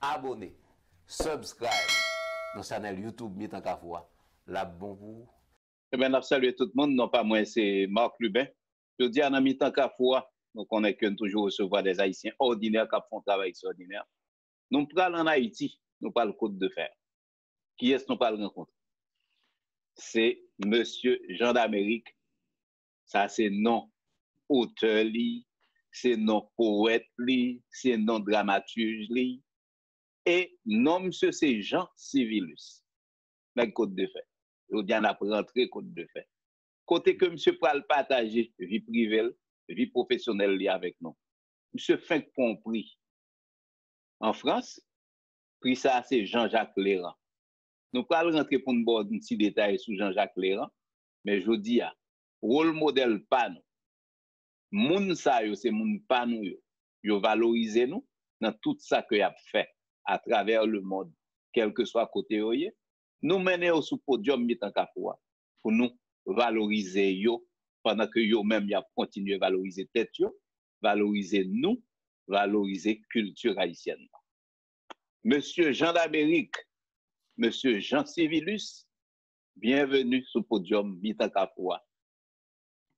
abonnez, subscribe dans la chaîne YouTube Mitan Kafoua. La bon pour. Eh bien, salut tout le monde, non pas moi, c'est Marc Lubin. Je dis à Mitan Kafoua, donc on est que toujours recevoir des Haïtiens ordinaires qui font un travail extraordinaire. Nous parlons en Haïti, nous parlons Côte de Fer. Qui est-ce que nous parlons rencontrer? C'est Monsieur Jean d'Amérique. Ça, c'est non auteur, c'est non poète, c'est non dramaturge, et non, monsieur, c'est Jean Civilus, dans Côte de Fer. Je dis, on a rentré Côte de Fer. Côté que monsieur pral partager vie privée, vie professionnelle avec nous. Monsieur fin compris. En France, prix ça, c'est Jean-Jacques Léran. Nous parlons rentrer pour nous voir un petit détail sur Jean-Jacques Léran, mais je dis, rôle modèle pas nous. Moun sa yo, c'est moun pas nous yo. Yo valoriser nous dans tout ça que y a fait à travers le monde, quel que soit côté yo. Nous mener sous podium Mitan Kafoua pour nous valoriser yo pendant que yo même y a continué à valoriser tête yo, valoriser nous, valoriser culture haïtienne. Monsieur Jean d'Amérique, Monsieur Jean Civilus, bienvenue sous podium Mitan Kafoua.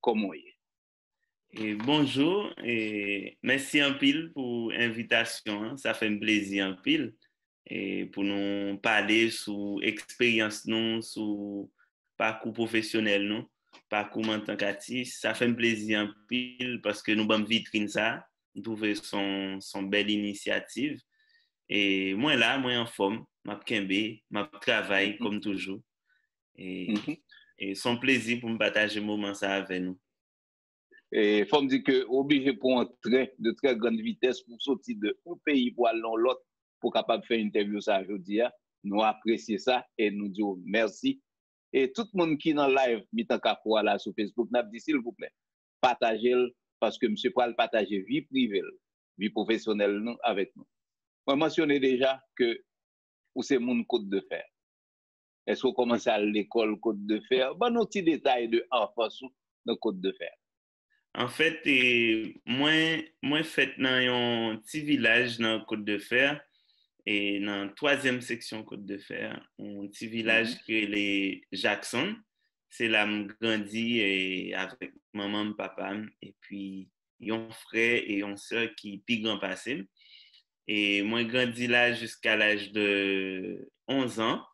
Comment est? Et bonjour et merci en pile pour l'invitation. Ça fait un plaisir en pile et pour nous parler sur expérience nous, sur parcours professionnel nous, parcours en tant qu'artiste. Ça fait un plaisir en pile parce que nous avons vitrine ça, nous trouvons son belle initiative. Et moi là, moi en forme, m'a kembe, m'a travaille comme toujours. Et son plaisir pour me partager moment ça avec nous. Et il faut me dire que obligé pour un train de très grande vitesse pour sortir de un pays pour aller dans l'autre pour capable faire une interview ça aujourd'hui. Nous apprécions ça et nous disons merci. Et tout le monde qui est dans live, Mitan Kafoua là sur Facebook, n'a dit s'il vous plaît, partagez-le parce que monsieur Pral partager vie privée, vie professionnelle nous avec nous. Moi mentionné déjà que où c'est mon Côte de Fer. Est-ce qu'on commence à l'école Côte de Fer? Bon, nos petits détails de enfance dans Côte de Fer. En fait, moi fait dans un petit village dans Côte de Fer et dans la 3e section Côte de Fer, un petit village qui est les Jackson. C'est là que je grandi et avec maman, papa et puis un frère et une soeur qui plus grand passé. Et moi grandi là jusqu'à l'âge de 11 ans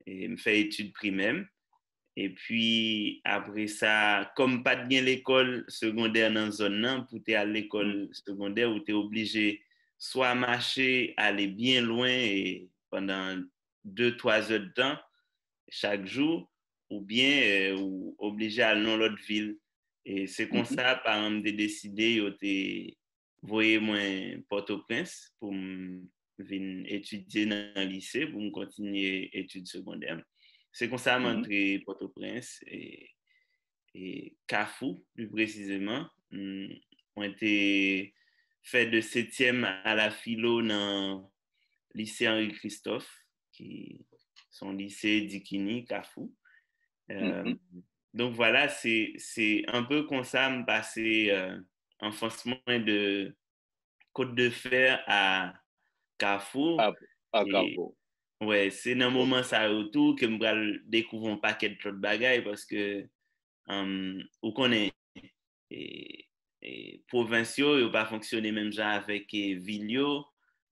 et me fait études primaires. Et puis, après ça, comme pas de bien l'école secondaire dans la zone, pour aller à l'école secondaire, où tu es obligé soit marcher, aller bien loin et pendant 2-3 heures de temps chaque jour, ou bien ou obligé à aller dans l'autre ville. Et c'est comme ça, par exemple, de décider, de voyer moi Port-au-Prince pour venir étudier dans le lycée, pour continuer études secondaires. C'est comme ça que j'ai entré Port-au-Prince et Kafou, plus précisément. On été fait de 7e à la philo dans le lycée Henri-Christophe, qui est son lycée d'Ikini, Kafou. Donc voilà, c'est un peu comme ça me passer enfoncement de Côte de Fer à Kafou. À Kafou. Ouais, c'est dans le moment ça autour que je découvre un paquet de bagailles parce que vous connaissez et provinciaux, ils n'ont pas fonctionné même genre avec Vilio.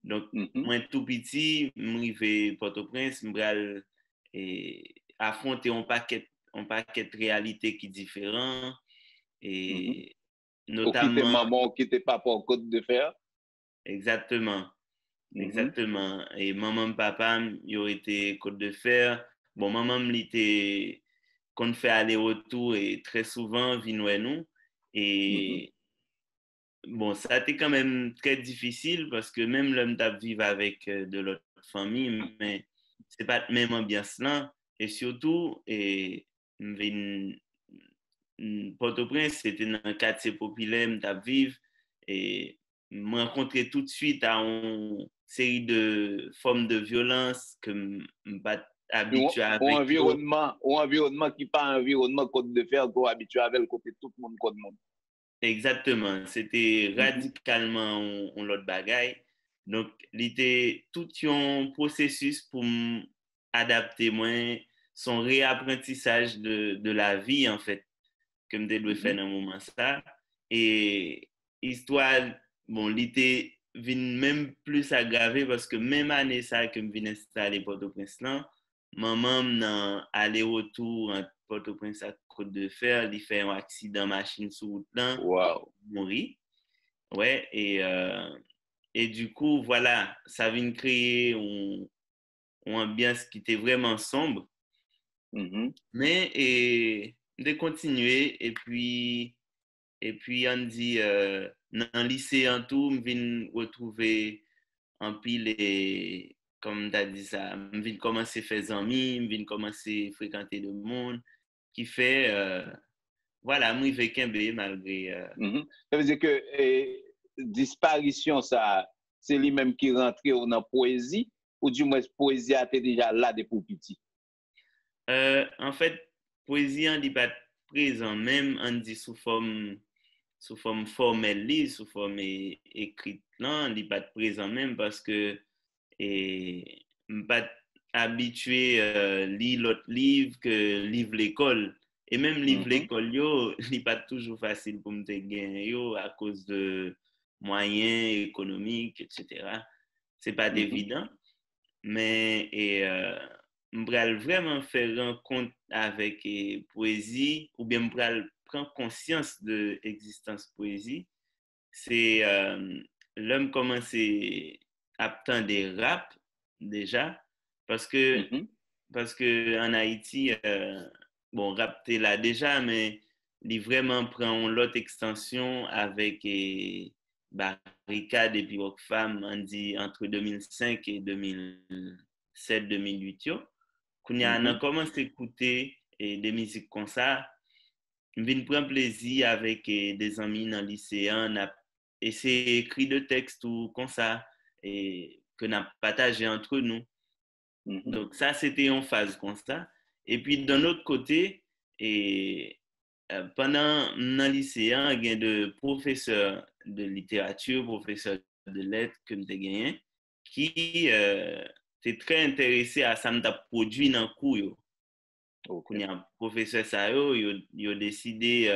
Donc, moi tout petit, je suis arrivé Port-au-Prince, je affronter un paquet de réalités qui sont différentes. Et notamment. Maman, qui n'était pas pour Côte de Fer. Exactement. Exactement. Et maman, papa, ils ont été Côte de Fer. Bon, maman, était qu'on fait aller-retour et très souvent, vient nous. Et bon, ça a été quand même très difficile parce que même l'homme t'a vivre avec de l'autre famille, mais c'est pas la même ambiance là. Et surtout, Port-au-Prince, c'était dans un quartier populaire, t'a vivre et me rencontrer tout de suite à une série de formes de violence que je pas habitué avec. Un environnement qui pas un environnement Côte de Fer qu'on habitué avec le côté tout le monde Côte monde. Exactement, c'était radicalement un l'autre bagaille Donc, il était tout un processus pour m'adapter, moi, son réapprentissage de la vie, en fait, que je devais faire dans un moment ça. Et histoire, bon, il était même plus aggravé parce que même année ça que je viens installer Port-au-Prince là, maman dans aller-retour entre Port-au-Prince à Côte-de-Fer, il fait un accident machine sur route là, Wow. mourir. Ouais, et du coup, voilà, ça vient créer une ambiance qui était vraiment sombre. Mais de continuer, et puis on dit, dans le lycée en tout, je viens retrouver en pile, et, comme tu as dit ça, je viens commencer à faire des amis, je viens commencer à fréquenter le monde, qui fait, voilà, moi, je vais Kembe malgré. Ça veut dire que disparition, ça, c'est lui-même qui rentre dans la poésie, ou du moins, poésie a été déjà là depuis petit? En fait, poésie, on dit pas présent, même on dit sous forme formelle, sous forme écrite, là, on dit pas présent même parce que pas habitué lire l'autre livre que livre l'école. Et même livre l'école, yo, n'est pas toujours facile pour me gagner yo à cause de moyens économiques, etc. C'est pas évident, mais je vraiment faire rencontre avec poésie, ou bien je prendre conscience de l'existence poésie, c'est l'homme commencer à attendre des rap déjà, parce que en Haïti, bon, rap t'es là déjà, mais il vraiment prend l'autre extension avec Barricade et puis Rockfam, on dit entre 2005 et 2007-2008. Quand on a commencé à écouter des musiques comme ça, je viens prendre plaisir avec des amis dans le lycée, et c'est écrit de textes ou comme ça, et que nous avons partagé entre nous. Donc ça, c'était en phase comme ça. Et puis, d'un autre côté, pendant dans le lycée, il y a de professeurs de littérature, professeurs de lettres que nous avons gagné, qui étaient très intéressés à ça que produit dans le cours. Quand il y a un professeur, ça, ils ont décidé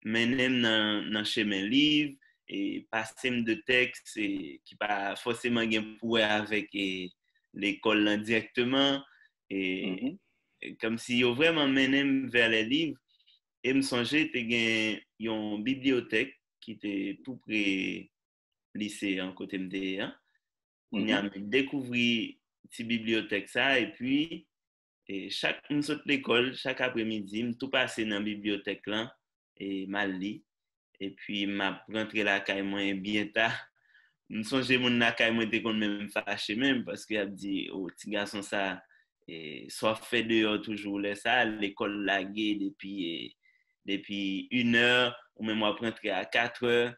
mener dans le chemin livre et passer de textes qui pas forcément pour avec l'école directement, et comme si ils ont vraiment mené vers les livres. Et me songeais qu'il y a une bibliothèque qui était tout près lycée en côté de on a découvert cette bibliothèque ça, et puis chaque une saute l'école chaque après-midi me tout passer dans la bibliothèque là et mal lit, et puis m'a rentré la caille moins bien tard. Me songe mon la caille moins qu'on même fâché même parce qu'il a dit oh petit garçon ça, et soit fait dehors toujours là ça l'école laguée depuis 1 heure, ou même moi rentrer à 4 heures,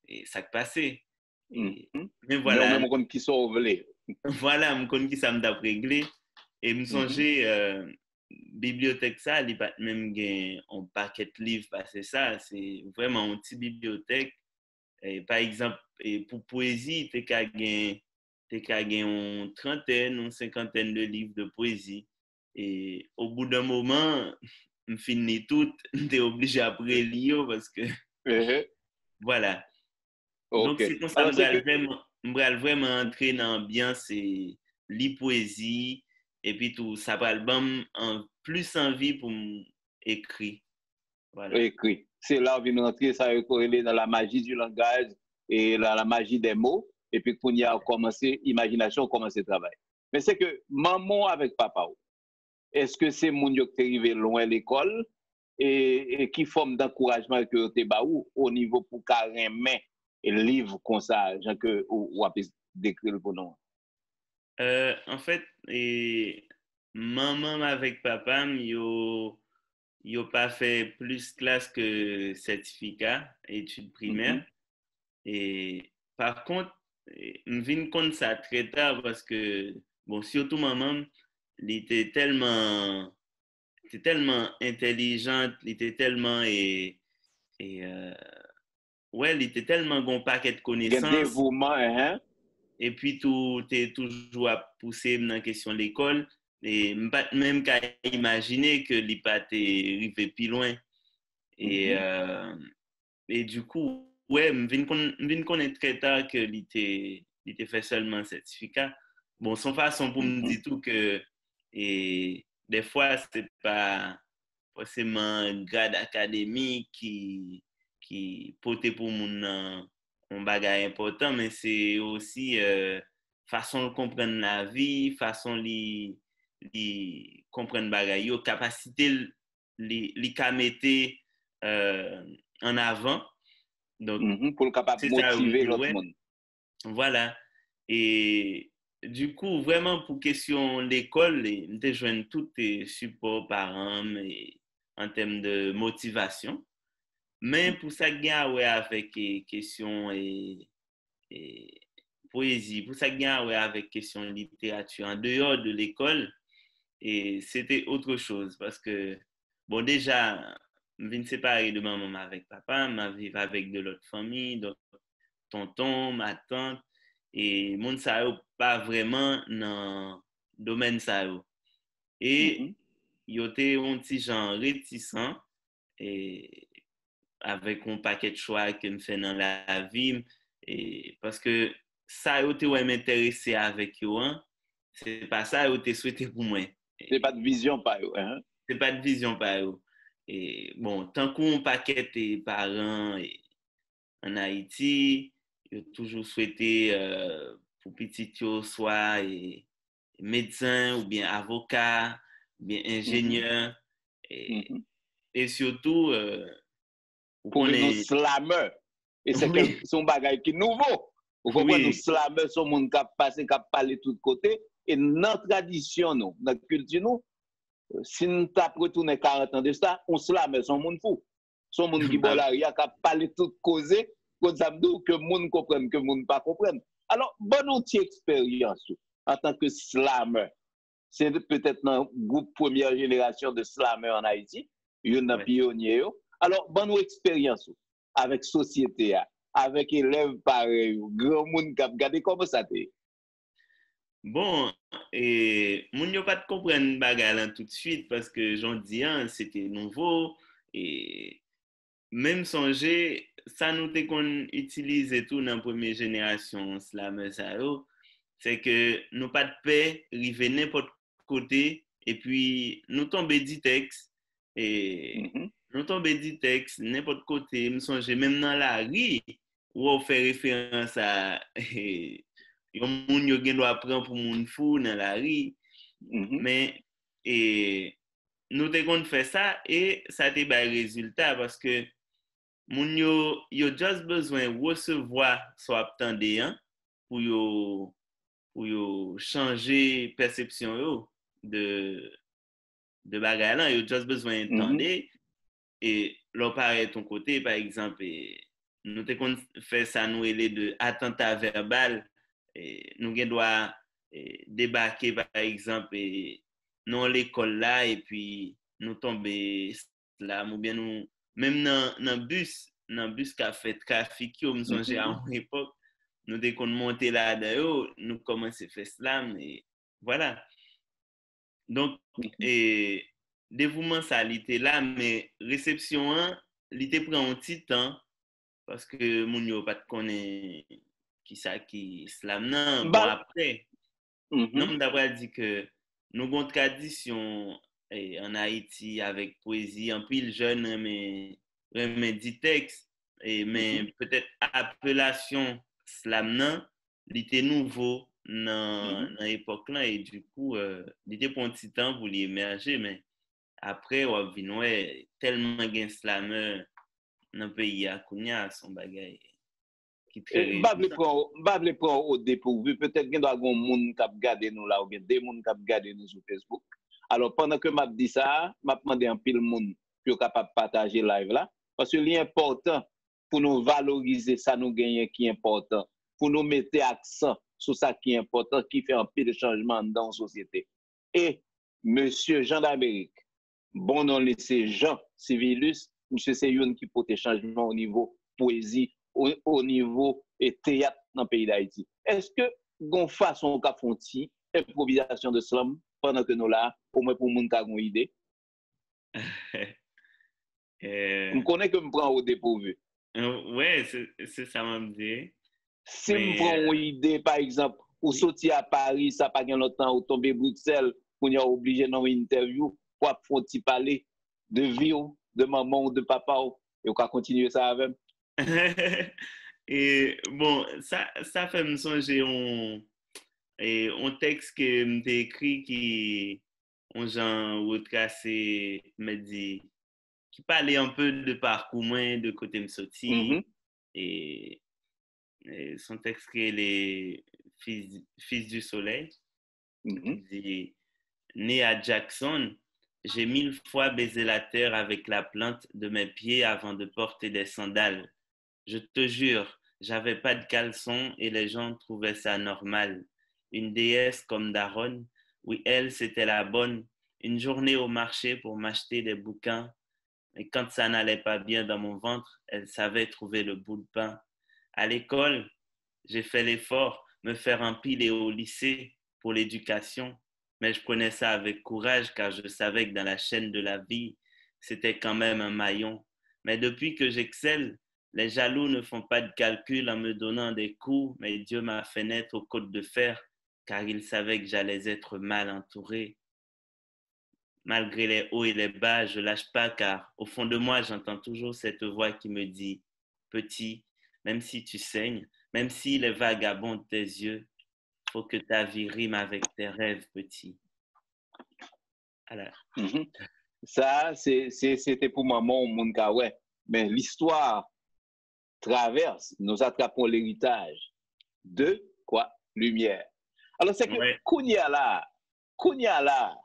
et ça qui passé. Mais Mais voilà, même quand qui sauve les. voilà, je connais qui ça m'a réglé. Et me songer, bibliothèque ça, il pas même un paquet de livres, parce que ça, c'est vraiment une petite bibliothèque. Et par exemple, pour poésie, tu as une trentaine, une cinquantaine de livres de poésie. Et au bout d'un moment, je finis tout, tu es obligé après lire parce que, voilà. Donc, OK. c'est comme ça, Alors, c'est que, je vais vraiment entrer dans l'ambiance et lire poésie, et puis tout, ça va l'album en plus envie pour m'écrire. Voilà. écrit. C'est là où vient rentrer, ça est corrélé dans la magie du langage et la magie des mots. Et puis, qu'on y a commencé, imagination, commencé le travail. Mais c'est que maman avec papa, est-ce que c'est mon qui est arrivé loin à l'école et qui forme d'encouragement que tu as au niveau pour carrément et livre comme ça, genre que ou décrire pour nous? En fait, maman avec papa, ils n'ont pas fait plus classe que certificat, études primaires. Et par contre, je viens compte ça très tard parce que, bon, surtout maman, elle était tellement intelligente, elle était tellement ouais, il était tellement bon paquet de Un connaissances. dévouement, hein? Et puis, tout est toujours à pousser dans la question de l'école. Et même qu'à imaginer que l'IPA pas arrivé plus loin. Et, et du coup, ouais, je viens connaître très tard que il fait seulement un certificat. Bon, son façon pour me dire tout que et des fois, c'est pas forcément un grade académique qui porte pour mon un bagage important, mais c'est aussi façon de comprendre la vie, façon de comprendre bagage, capacité li mettre en avant. Donc, Pour le capable c'est de ça, motiver l'autre ouais. monde. Voilà. Et du coup, vraiment, pour question l'école, je joins tous les supports parents en termes de motivation. Mais pour ça, il y a ouais, avec question et poésie, pour ça, il y a ouais, avec question littérature en dehors de l'école, et c'était autre chose parce que, bon, déjà, je viens de séparer de ma maman avec papa, je vivre avec de l'autre famille, donc tonton, ma tante, et mon ça pas vraiment dans le domaine ça. Et il y était un petit genre réticent et avec un paquet de choix que me fait dans la vie et parce que ça été ouais m'intéresser avec eux, hein, c'est pas ça que tu souhaité pour moi. C'est pas de vision par eux, hein? C'est pas de vision par eux. Et bon, tant qu'on paquet de parents en Haïti, ils ont toujours souhaité pour petit soit médecin ou bien avocat, ou bien ingénieur et surtout pour nous est slammer. Et c'est oui, son bagage qui est nouveau. Vous comprenez, nous oui, slammer, son monde qui a passé, qui a parlé de tous côtés. Et notre tradition, nous, notre culture, nous, si nous avons retourné 40 ans de ça, on slammer, son monde fou. Son monde qui bon bah, là, qui a parlé de tout causé, que ça me dit que le monde comprenne, que le monde pas comprenne. Alors, bonne outil expérience en tant que slammer. C'est peut-être un groupe première génération de slammer en Haïti. Il y a un ouais. pionnier. Alors, bonne expérience avec société, avec élèves pareils, grand monde qui a regardé comment ça t'est. Bon, et moun yo pas de comprendre bagarre tout de suite parce que j'en dis c'était nouveau et même songer ça nous te qu'on utilise tout dans la première génération slammer ça yo, c'est que nous pas de paix river n'importe côté et puis nous tomber du texte et nous tomber du texte n'importe côté me songer même dans la rue où on fait référence à yon moun yo gen do apprendre pour moun fou dans la rue mais et nous te kon fait ça et ça te ba résultat parce que moun yo just besoin recevoir so attendre hein pour yo changer perception yo de bagay là yo just besoin d'entendre et leur paraît ton côté par exemple nous te kon fait ça nous les de attentat verbal et nous doit débarquer par exemple dans l'école là et puis nous tomber là ou bien nous même dans bus qui a fait trafic yo me songe à une époque nous dès qu'on monter là dedans nous commencer faire slam et voilà donc et dévouement ça était là mais réception l'ité prend un petit temps parce que moun yo pas connaît qui ça qui slam non bon après non d'avoir dit que nous avons une tradition en Haïti avec poésie en pile jeune mais dit texte et mais peut-être appellation slam non il était nouveau dans l'époque là et du coup il était pour un petit temps pour l'émerger mais après on vient ouais tellement gain slammer dans le pays à Kounia son bagage qui très Mbavle prend au dépourvu, peut-être qu'il y a des gens qui ont regardé nous là, ou bien des gens qui ont regardé nous sur Facebook. Alors, pendant que je dis ça, je demande à un pile monde pour capable partager live là, parce que c'est important pour nous valoriser ça nous gagner qui est important, pour nous mettre accent sur ça qui est important, qui fait un peu de changement dans la société. Et Monsieur Jean d'Amérique, bon nom c'est Jean Civilus, monsieur c'est une qui porte changement au niveau poésie au niveau et théâtre dans le pays d'Haïti. Est-ce que gon façon qu'a font improvisation de slam pendant que nous là, au moins pour moun ka gon idée? Je connais que me prend au dépourvu. Ouais, c'est ça m'a dit. Si je prends une idée, par exemple, ou sortir à Paris, ça pas gain longtemps, ou tomber à Bruxelles, pour y obligé dans une interview, pour faire parler de vie, de maman ou de papa, et on va continuer ça avec. Et bon, ça fait me songer un texte que j'ai écrit qui on genre retracé me dit qui parlait un peu de parcours moins de côté me sorti et son texte qui est les fils du soleil qui dit né à Jackson, j'ai 1000 fois baisé la terre avec la plante de mes pieds avant de porter des sandales. Je te jure, j'avais pas de caleçon et les gens trouvaient ça normal. Une déesse comme Daronne, oui, elle, c'était la bonne. Une journée au marché pour m'acheter des bouquins. Et quand ça n'allait pas bien dans mon ventre, elle savait trouver le bout de pain. À l'école, j'ai fait l'effort, me faire empiler au lycée pour l'éducation. Mais je prenais ça avec courage car je savais que dans la chaîne de la vie, c'était quand même un maillon. Mais depuis que j'excelle, les jaloux ne font pas de calcul en me donnant des coups, mais Dieu m'a fait naître aux côtes de fer, car il savait que j'allais être mal entouré. Malgré les hauts et les bas, je lâche pas, car au fond de moi, j'entends toujours cette voix qui me dit « Petit, même si tu saignes, même si les vagabonds de tes yeux, faut que ta vie rime avec tes rêves, petit. » Alors. Ça, c'était pour maman au monde ouais. Mais l'histoire traverse, nous attrapons l'héritage de quoi? Lumière. Alors, c'est que Kounia là,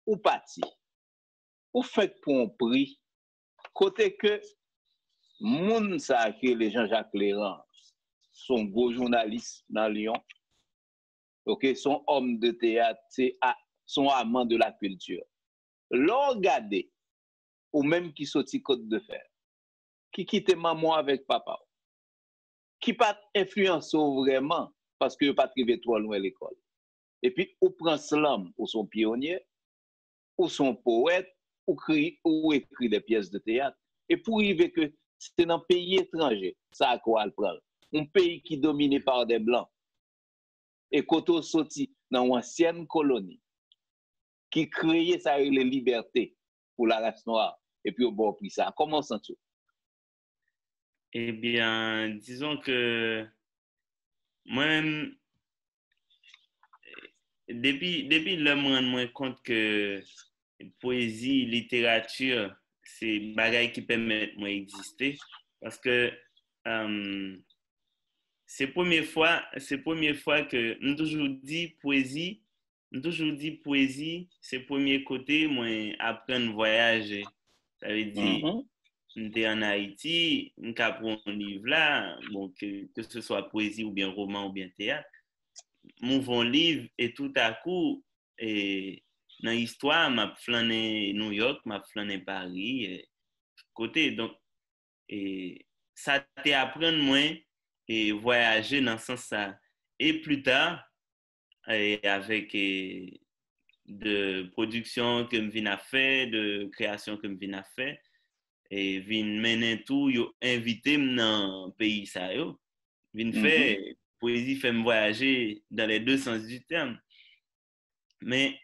ou parti, ou fait pour un prix, côté que moun sa que les Jean-Jacques Léran, son gros journaliste dans Lyon, ok, son homme de théâtre, son amant de la culture. L'on regarde, ou même qui sorti Côte de Fer, qui quitte maman avec papa, qui pas influence vraiment parce que pas arrivé trop loin à l'école. Et puis, ou prend slam, ou son pionnier, ou son poète, ou écrit des pièces de théâtre. Et pour arriver que c'est dans un pays étranger, ça a quoi le prendre? Un pays qui est dominé par des blancs. Et quand on sorti dans une ancienne colonie, qui créait ça les libertés pour la race noire, et puis au bon prix ça. Comment sens-tu? Eh bien, disons que moi-même, depuis le moment, je me rends compte que poésie, littérature, c'est des choses qui permettent de moi exister. Parce que c'est la première fois que je toujours dit poésie, c'est le premier côté, moi, apprendre à voyager. Ça veut dire, j'étais en Haïti, j'apprends un livre là, bon, que ce soit poésie ou bien roman ou bien théâtre. Mon livre et tout à coup, et dans l'histoire, m'a flâné New York, m'a flâné Paris, et côté. Donc, et ça t'est apprendre moins et voyager dans ce sens ça. Et plus tard, avec de production que je viens à faire, de création que je viens à faire, et viens mener tout, yo invité dans le pays ça yo, viens faire poésie fait me voyager dans les deux sens du terme. Mais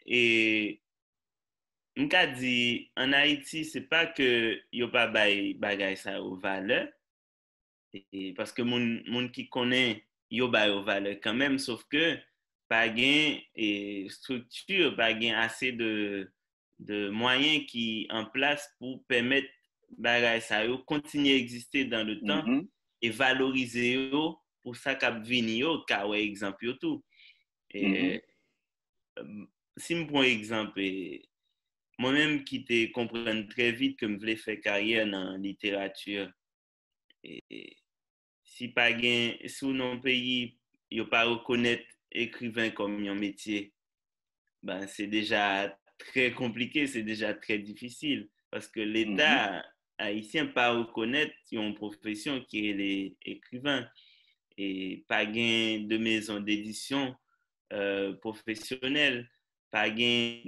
on a dit en Haïti, c'est pas que yo pas bagay ça aux valeurs, parce que mon qui connaît yo ba aux valeurs quand même, sauf que pas gain et structure, pas gain assez de moyens qui en place pour permettre bagay ça yo continuer à exister dans le temps et valoriser yo pour ça qu'a vini yo ka ouais exemple yo tout. Et si me prends exemple moi-même qui te comprends très vite que je voulais faire carrière dans la littérature et si pas gain sous non pays yo pas reconnaître écrivain comme un métier, ben c'est déjà très compliqué, c'est déjà très difficile parce que l'État haïtiens pas reconnaître une profession qui est l'écrivain et pas gain de maison d'édition professionnelle, pas gain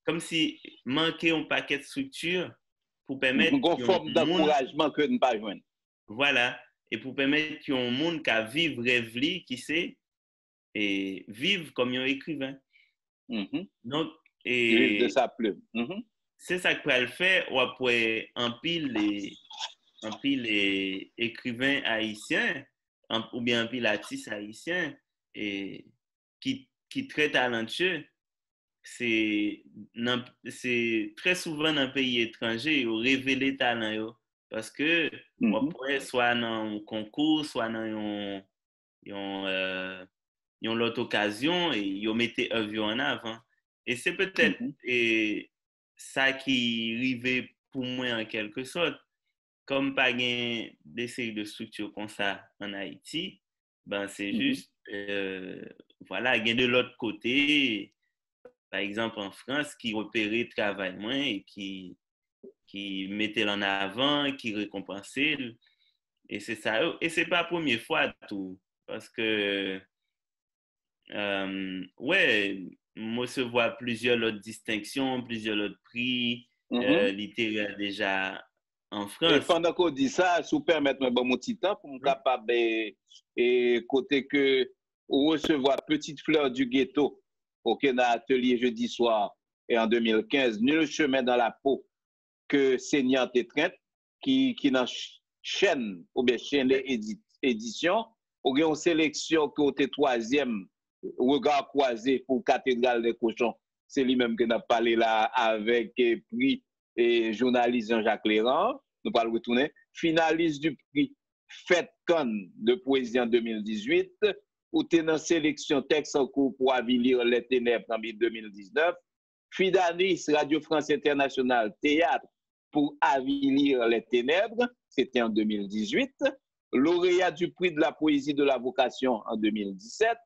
comme si manquait un paquet de structures pour permettre Une forme d'encouragement que nous pas joindre. Voilà, et pour permettre qu'il y ait un monde qui vive rêve li, qui sait et vivre comme un écrivain. Donc et de sa plume. C'est ça que peut le faire ou après un pile les écrivains haïtiens ou bien un pile artistes haïtiens et qui très talentueux. C'est très souvent dans un pays étranger ou révéler talent yo, parce que après soit dans un concours soit dans l'autre occasion et ils mettent œuvre en avant et c'est peut-être ça qui arrivait pour moi en quelque sorte comme pas des séries de structures comme ça en Haïti ben c'est juste voilà il y a de l'autre côté par exemple en France qui repérait le travail moins et qui mettait en avant qui récompensait et c'est ça et c'est pas la première fois tout parce que ouais moi je vois plusieurs autres distinctions plusieurs autres prix littéraires déjà en France. Et pendant qu'on dit ça, si vous permettez un bon petit temps pour me capable et côté que recevoir Petite Fleur du Ghetto au atelier jeudi soir et en 2015, Nul chemin dans la peau que Seigneur t'étreinte qui dans chaîne ou bien chaîne édition ou bien une sélection qui était troisième regard croisé pour Cathédrale des Cochons. C'est lui-même qui a parlé là avec prix et journaliste Jean-Jacques Léran. Nous allons retourner. Finaliste du prix Fête Cannes de poésie en 2018, ou t'es dans sélection texte en cours pour avilir les ténèbres en 2019. Finaliste Radio France Internationale Théâtre pour avilir les ténèbres, c'était en 2018. Lauréat du prix de la poésie de la vocation en 2017.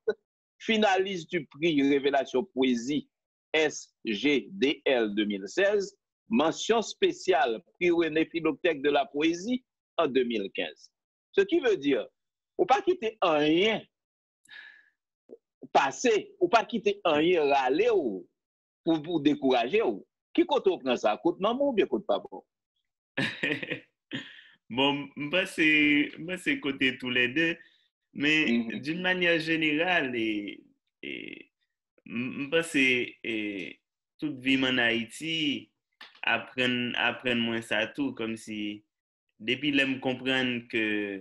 Finaliste du prix Révélation Poésie SGDL 2016. Mention spéciale prix René Philopthèque de la poésie en 2015. Ce qui veut dire, ou pas quitter un rien passé, ou pas quitter un rien râler ou pour décourager ou. Qui compte prend ça? Compte maman ou bien compte papa? Bon, moi c'est côté tous les deux, mais d'une manière générale, moi c'est toute vie en Haïti, apprendre moins ça tout, comme si, depuis là, me comprendre que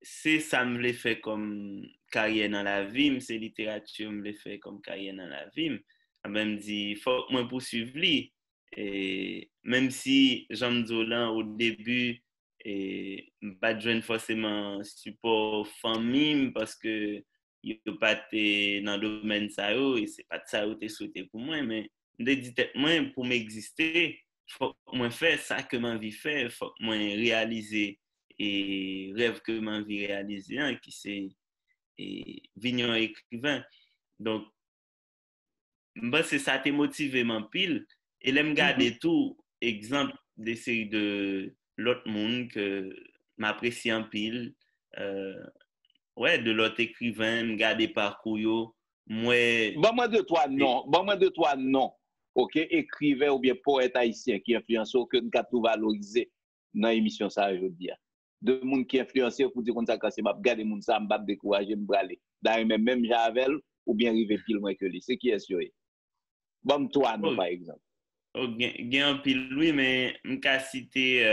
c'est ça me le fait comme carrière dans la vie, c'est littérature me le fait comme carrière dans la vie, me dit, il faut que moi poursuivre lui. Et même si Jean Zolan au début et pas joindre forcément support famille parce que il pas été dans le domaine ça et c'est pas ça que souhaité pour moi mais de dit moi pour m'exister faut moi faire ça que m'envie faire faut moi réaliser et rêve que m'envie réaliser hein, qui c'est et vignon écrivain donc moi c'est ça qui motivé mon pile et l'aime garder tout exemple des séries de l'autre monde que m'apprécie en pile ouais de l'autre écrivain me garder parcours yo moi moi de toi non OK écrivain ou bien poète haïtien qui influence que nous tout valoriser dans l'émission ça aujourd'hui de monde qui influencé pour dire comme ça quand c'est m'a garder monde ça m'a décourager me braler d'ailleurs même Javel ou bien river pile moins que lui c'est qui est sûr bon toi non par exemple gen un pile oui mais m'ka citer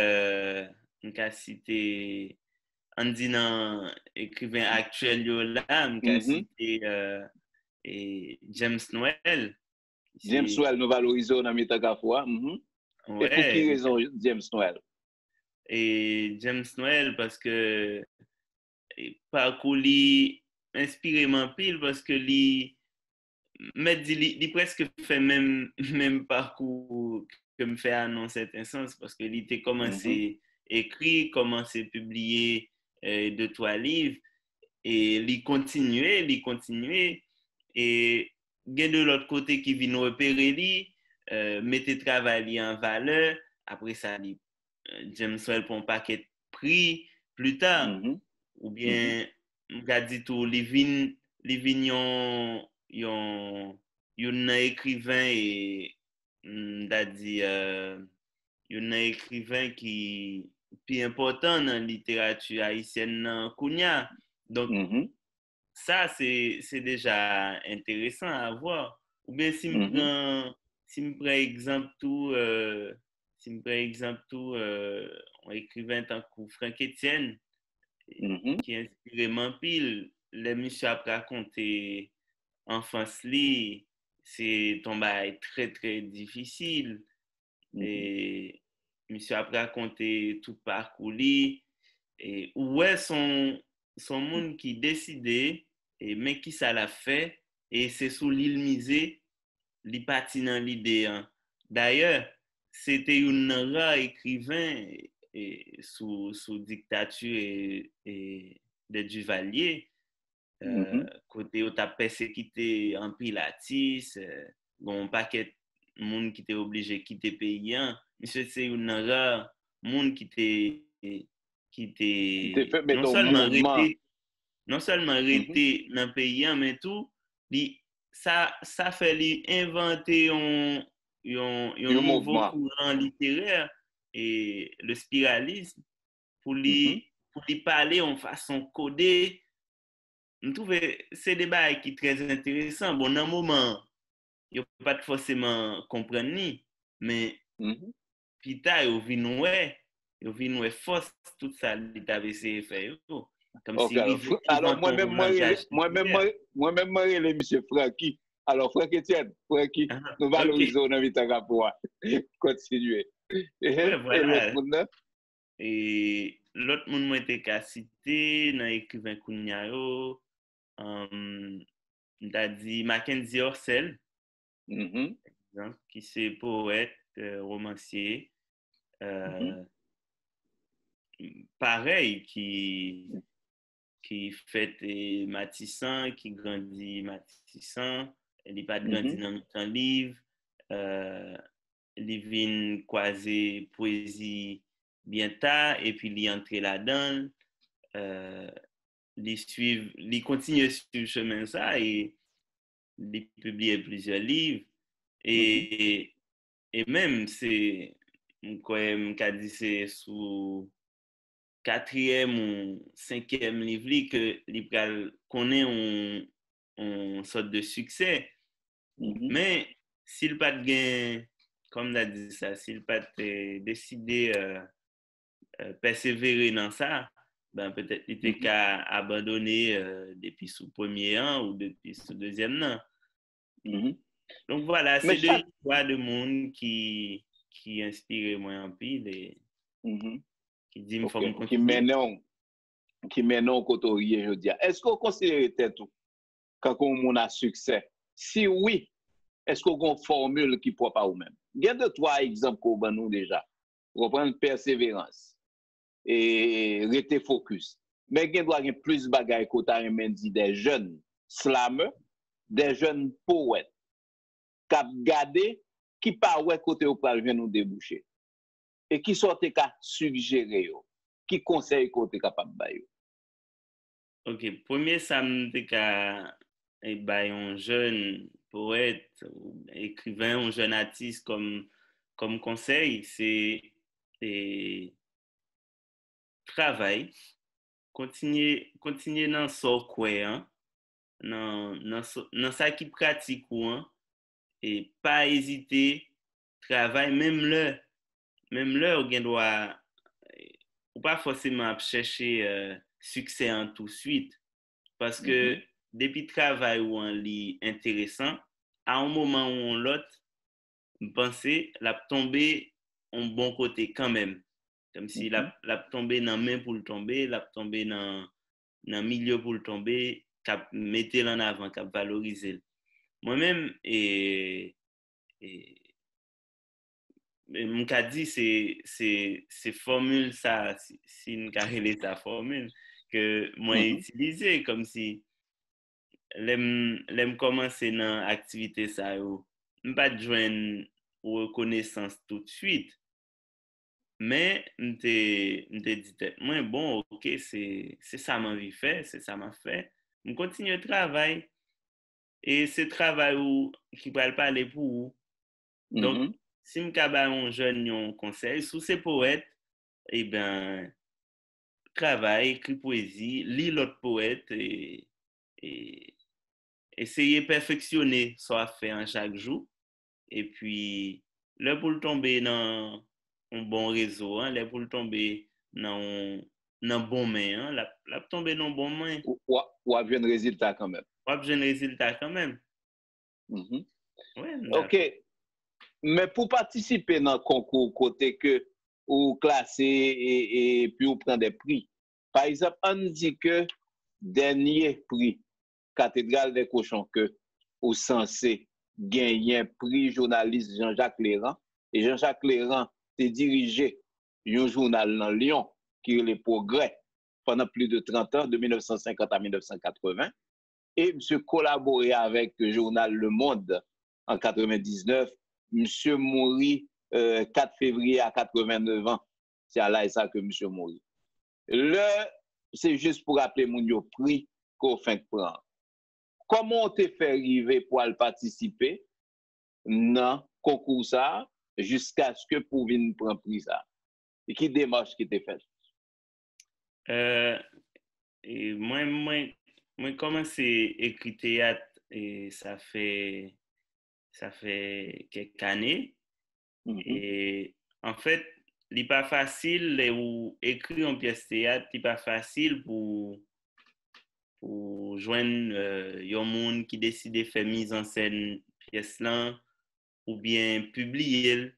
en disant écrivain actuel yo là m'ka citer et James Noël nous valorisons dans Mitagafwa et pour qui raison James Noël et James Noël parce que parcours li inspiré m'en pile parce que li presque fait même parcours que me fait dans certain sens parce que il était commencé écrit commencé publier deux trois livres et il continuait et gain de l'autre côté qui vient repérer lui mettait travail en valeur après ça James Well pour un paquet de prix plus tard. Mhm. Ou bien, m'ka dit tout, li vin yon écrivain et m'da dit yon écrivain qui plus important dans la littérature haïtienne nan kounya. Donc, Mhm. ça, c'est déjà intéressant à voir. Ou bien, Mhm. si me prends exemple tout, un écrivain tant que Franck Etienne, Mhm. qui inspire Mampil, les monsieur a raconté enfance li, c'est un bail très très difficile. Mhm. Et monsieur a raconté tout parcours li, et ouais son monde qui décidait et mais qui ça l'a fait et c'est sous l'île misée li parti dans l'idée hein. D'ailleurs c'était un rare écrivain sous dictature et de Duvalier Mhm. côté où t'as persécuté en pilatis bon paquet monde qui était obligé de quitter pays hein. Monsieur c'est un rare monde qui Qui te était fait mettre un mouvement. non seulement Mhm. arrêté dans le pays mais tout ça fait lui inventer un Un nouveau mouvement. courant littéraire et le spiralisme Mhm. pour lui parler en façon codée. Je trouve c'est des bails qui très intéressant. Bon, dans un moment, il n'y a pas forcément comprendre ni, mais Mhm. plus tard, il vient force tout ça, il avait essayé de faire. Comme Ok, s'il alors invente un langage littéraire. moi-même, moi, les monsieur Francky. Alors, Franck Etienne, Francky, Ah, nous ok, valorisons dans Vitagapoua. Continuez. ouais, Et l'autre voilà. monde, là? Et l'autre monde m'a été qu'à citer dans l'écrivain Kounia yo, t'as dit Mackenzie Orsel, Mhm. hein, qui c'est poète, romancier, Mhm. euh, pareil, qui fait Matissan, qui grandit Matissan, il n'est pas grandi Mhm. dans un livre, euh, il vient croiser poésie bien tard, et puis il entre là-dedans, euh, il continue sur le chemin ça, et il publie plusieurs livres, Mhm. et, et même, c'est, quand même, dit c'est sous quatrième ou cinquième livre que l'Ibral connaît une sorte de succès. Mhm. Mais s'il pas de gain, comme l'a dit ça, s'il pas décidé persévérer dans ça, ben peut-être il était Mhm. qu'à abandonner depuis sous premier an ou depuis sous deuxième an. Mhm. Donc voilà, Mais c'est deux chaque... histoires de monde qui inspirent moi en pile et Mhm. qui dit il Ok. faut me continuer. Qui mène au côté, je dis. Est-ce qu'on considère tout quand on a succès? Si oui, est-ce qu'on a une formule qui ne pas ou même? Il y a deux, trois exemples qu'on a nous déjà. Reprendre persévérance et rester focus. Mais il doit y avoir plus de bagages qu'on a dit des jeunes slameurs, des jeunes poètes, qui ont gardé, qui pas ouais côté au pral vient nous déboucher. Et qui sont qu'à suggérer, qui conseille côté capable de. Ok, premier samedi qu'à un jeune poète, ou écrivain, un jeune artiste comme conseil, c'est eh, travail, continuer dans ce quoi, hein, dans ça qui pratique ou hein, et pas hésiter, travail, même l'heure, on doit, ou pas forcément chercher succès en tout de suite. Parce que Mhm. depuis le travail où on lit intéressant, à un moment ou un l'autre, je pensais la tomber en bon côté quand même. Comme si Mhm. la tomber dans main pour le tomber, la tomber dans le milieu pour le tomber, cap mettre en avant, cap valoriser. Moi-même, mon cas dit, c'est formule ça, si une carré sa formule, que moi Mhm. utilisé comme si l'aime commencer dans l'activité ça yo, pas joindre reconnaissance tout de suite, Mais m'te dit tête moi bon OK c'est ça m'envie faire, c'est ça m'a fait. Je continue le travail et c'est travail qui va le parler pour vous. Donc Mhm. si me ba un jeune un conseil sous ces poètes eh ben travail, écrit poésie, lis l'autre poète et essayer de perfectionner soit fait en chaque jour et puis là pour le tomber dans un bon réseau hein, là pour le tomber dans bon main hein, là pour tomber dans bon main Ou avoir un résultat quand même. pas besoin de résultat quand même Mhm. ouais OK. Mais pour participer dans le concours côté que ou classer et puis ou prendre des prix. Par exemple, on dit que dernier prix Cathédrale des Cochons que ou censé gagner un prix journaliste Jean-Jacques Léran et Jean-Jacques Léran a dirigé un journal dans Lyon qui est Le Progrès pendant plus de 30 ans de 1950 à 1980 et monsieur collaboré avec le journal Le Monde en 99. Monsieur mourit 4 février à 89 ans. C'est à là et ça que monsieur mourit. C'est juste pour rappeler mon yo prix qu'on fin de prendre. Comment on te fait arriver pour aller participer dans concours ça jusqu'à ce que pour venir prendre prix ça? Et qui démarche qui t'est fait? Et moi commencé à écrire théâtre et ça fait quelques années. Et en fait, il n'est pas facile ou écrire une pièce théâtre, il n'est pas facile pour joindre un monde qui décide de faire mise en scène pièce là ou bien publier.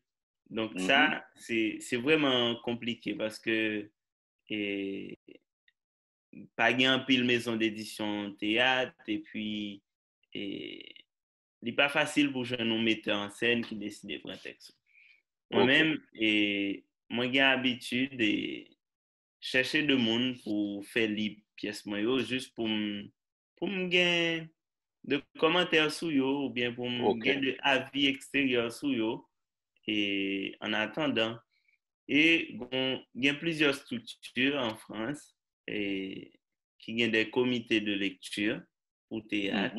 Donc ça, c'est vraiment compliqué parce que et, pas gain pile maison d'édition théâtre et puis et, il n'est pas facile pour un metteur en scène qui décide de prendre un texte. Moi-même, et moi, j'ai l'habitude de chercher de monde pour faire les pièces moi juste pour me gagner de commentaires sur yo ou bien pour me gagner de avis extérieurs sur yo et en attendant et il y a plusieurs structures en France et qui ont des comités de lecture pour théâtre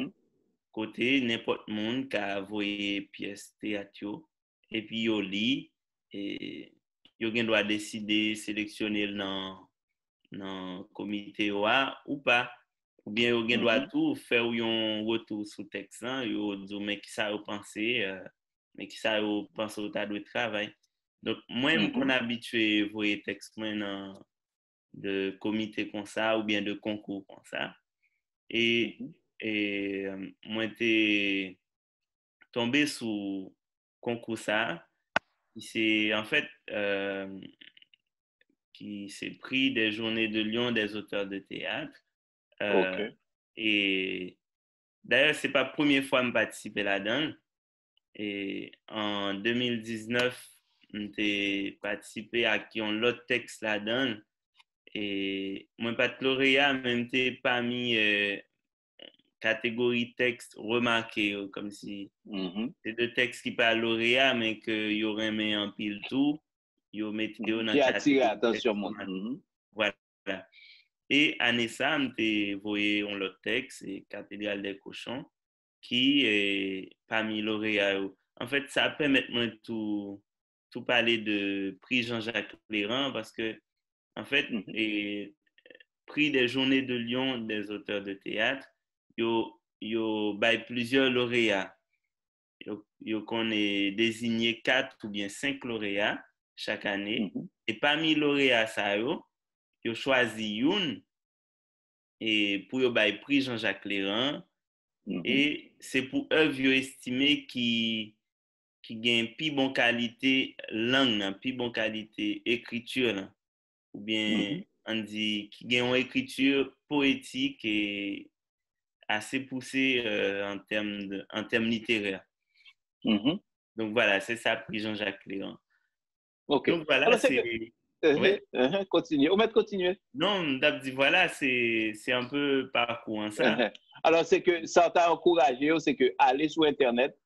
côté n'importe monde qui a envoyé pièces théâtre et puis yo lit et yo doit décider sélectionner dans comité ou pas ou bien yo doit tout faire un retour sur texte yo dit mais qui ça vous pensez mais qui ça vous pense au tas de travail donc moi on habitué voyer texte maintenant de comité comme ça ou bien de concours comme ça et moi t'ai tombé sous concours ça c'est en fait qui s'est pris des journées de Lyon des auteurs de théâtre et d'ailleurs c'est pas la première fois que je participe là-dedans et en 2019 j'ai participé à qui ont l'autre texte là-dedans et moi pas de lauréat même t'es parmi catégorie texte remarqué comme si c'est deux textes qui parlent lauréat mais que y aurait mis en pile tout yo mettez dans qui attire attention voilà et année ça m'était voyé on l'autre texte c'est Cathédrale des Cochons qui est parmi lauréats en fait ça permet moi tout parler de prix Jean-Jacques Léran parce que en fait et prix des journées de Lyon des auteurs de théâtre yo by plusieurs lauréats yo qu'on est désigné 4 ou bien 5 lauréats chaque année et parmi lauréats ça yo choisi une et pour yo bay prix Jean-Jacques Léran et c'est pour œuvre yo estimé qui gagne plus bonne qualité langue plus bonne qualité écriture là, ou bien on dit qui gagne une écriture poétique et assez poussée en termes littéraires. Donc voilà, c'est ça prix Jean-Jacques Léran. OK. Donc voilà, alors, c'est ouais. Continuez. On va continuer. Non, dit voilà, c'est un peu parcours hein, ça. Alors c'est que ça t'a encouragé, c'est que aller sur internet,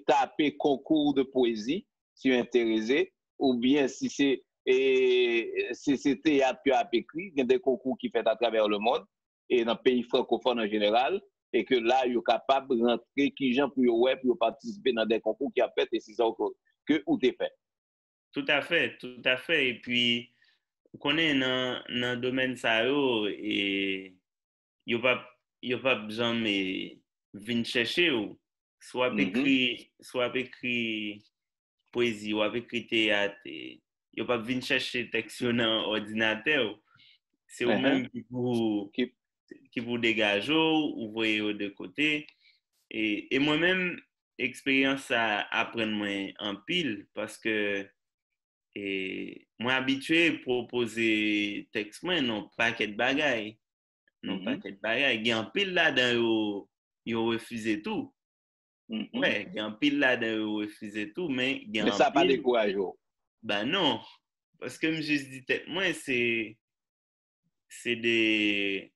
tapez concours de poésie si vous êtes intéressé ou bien si c'est théâtre qui a écrit, il y a des concours qui fait à travers le monde, et dans le pays francophone en général, et que là, ils sont capables de rentrer, qui gens pour participer dans des concours qui a fait, et c'est ça que ou t'es fait. Tout à fait, tout à fait. Et puis, on connaît dans le domaine ça, et il n'y a pas besoin de venir chercher, ou soit écrit poésie, ou écrit théâtre, il n'y a pas venir chercher texte dans l'ordinateur. C'est vous-même qui vous dégagez, ou voyez de côté. Et moi-même, expérience à apprendre moins en pile, parce que moi habitué à proposer texte moi non paquet de bagaille, non paquet de bagaille, il y a un pile là-dedans yo refusé tout. Ouais, il y a un pile là-dedans yo refusé tout, mais il y a mais un ça pas pile découragé. ben non, parce que je juste dit tête moi c'est des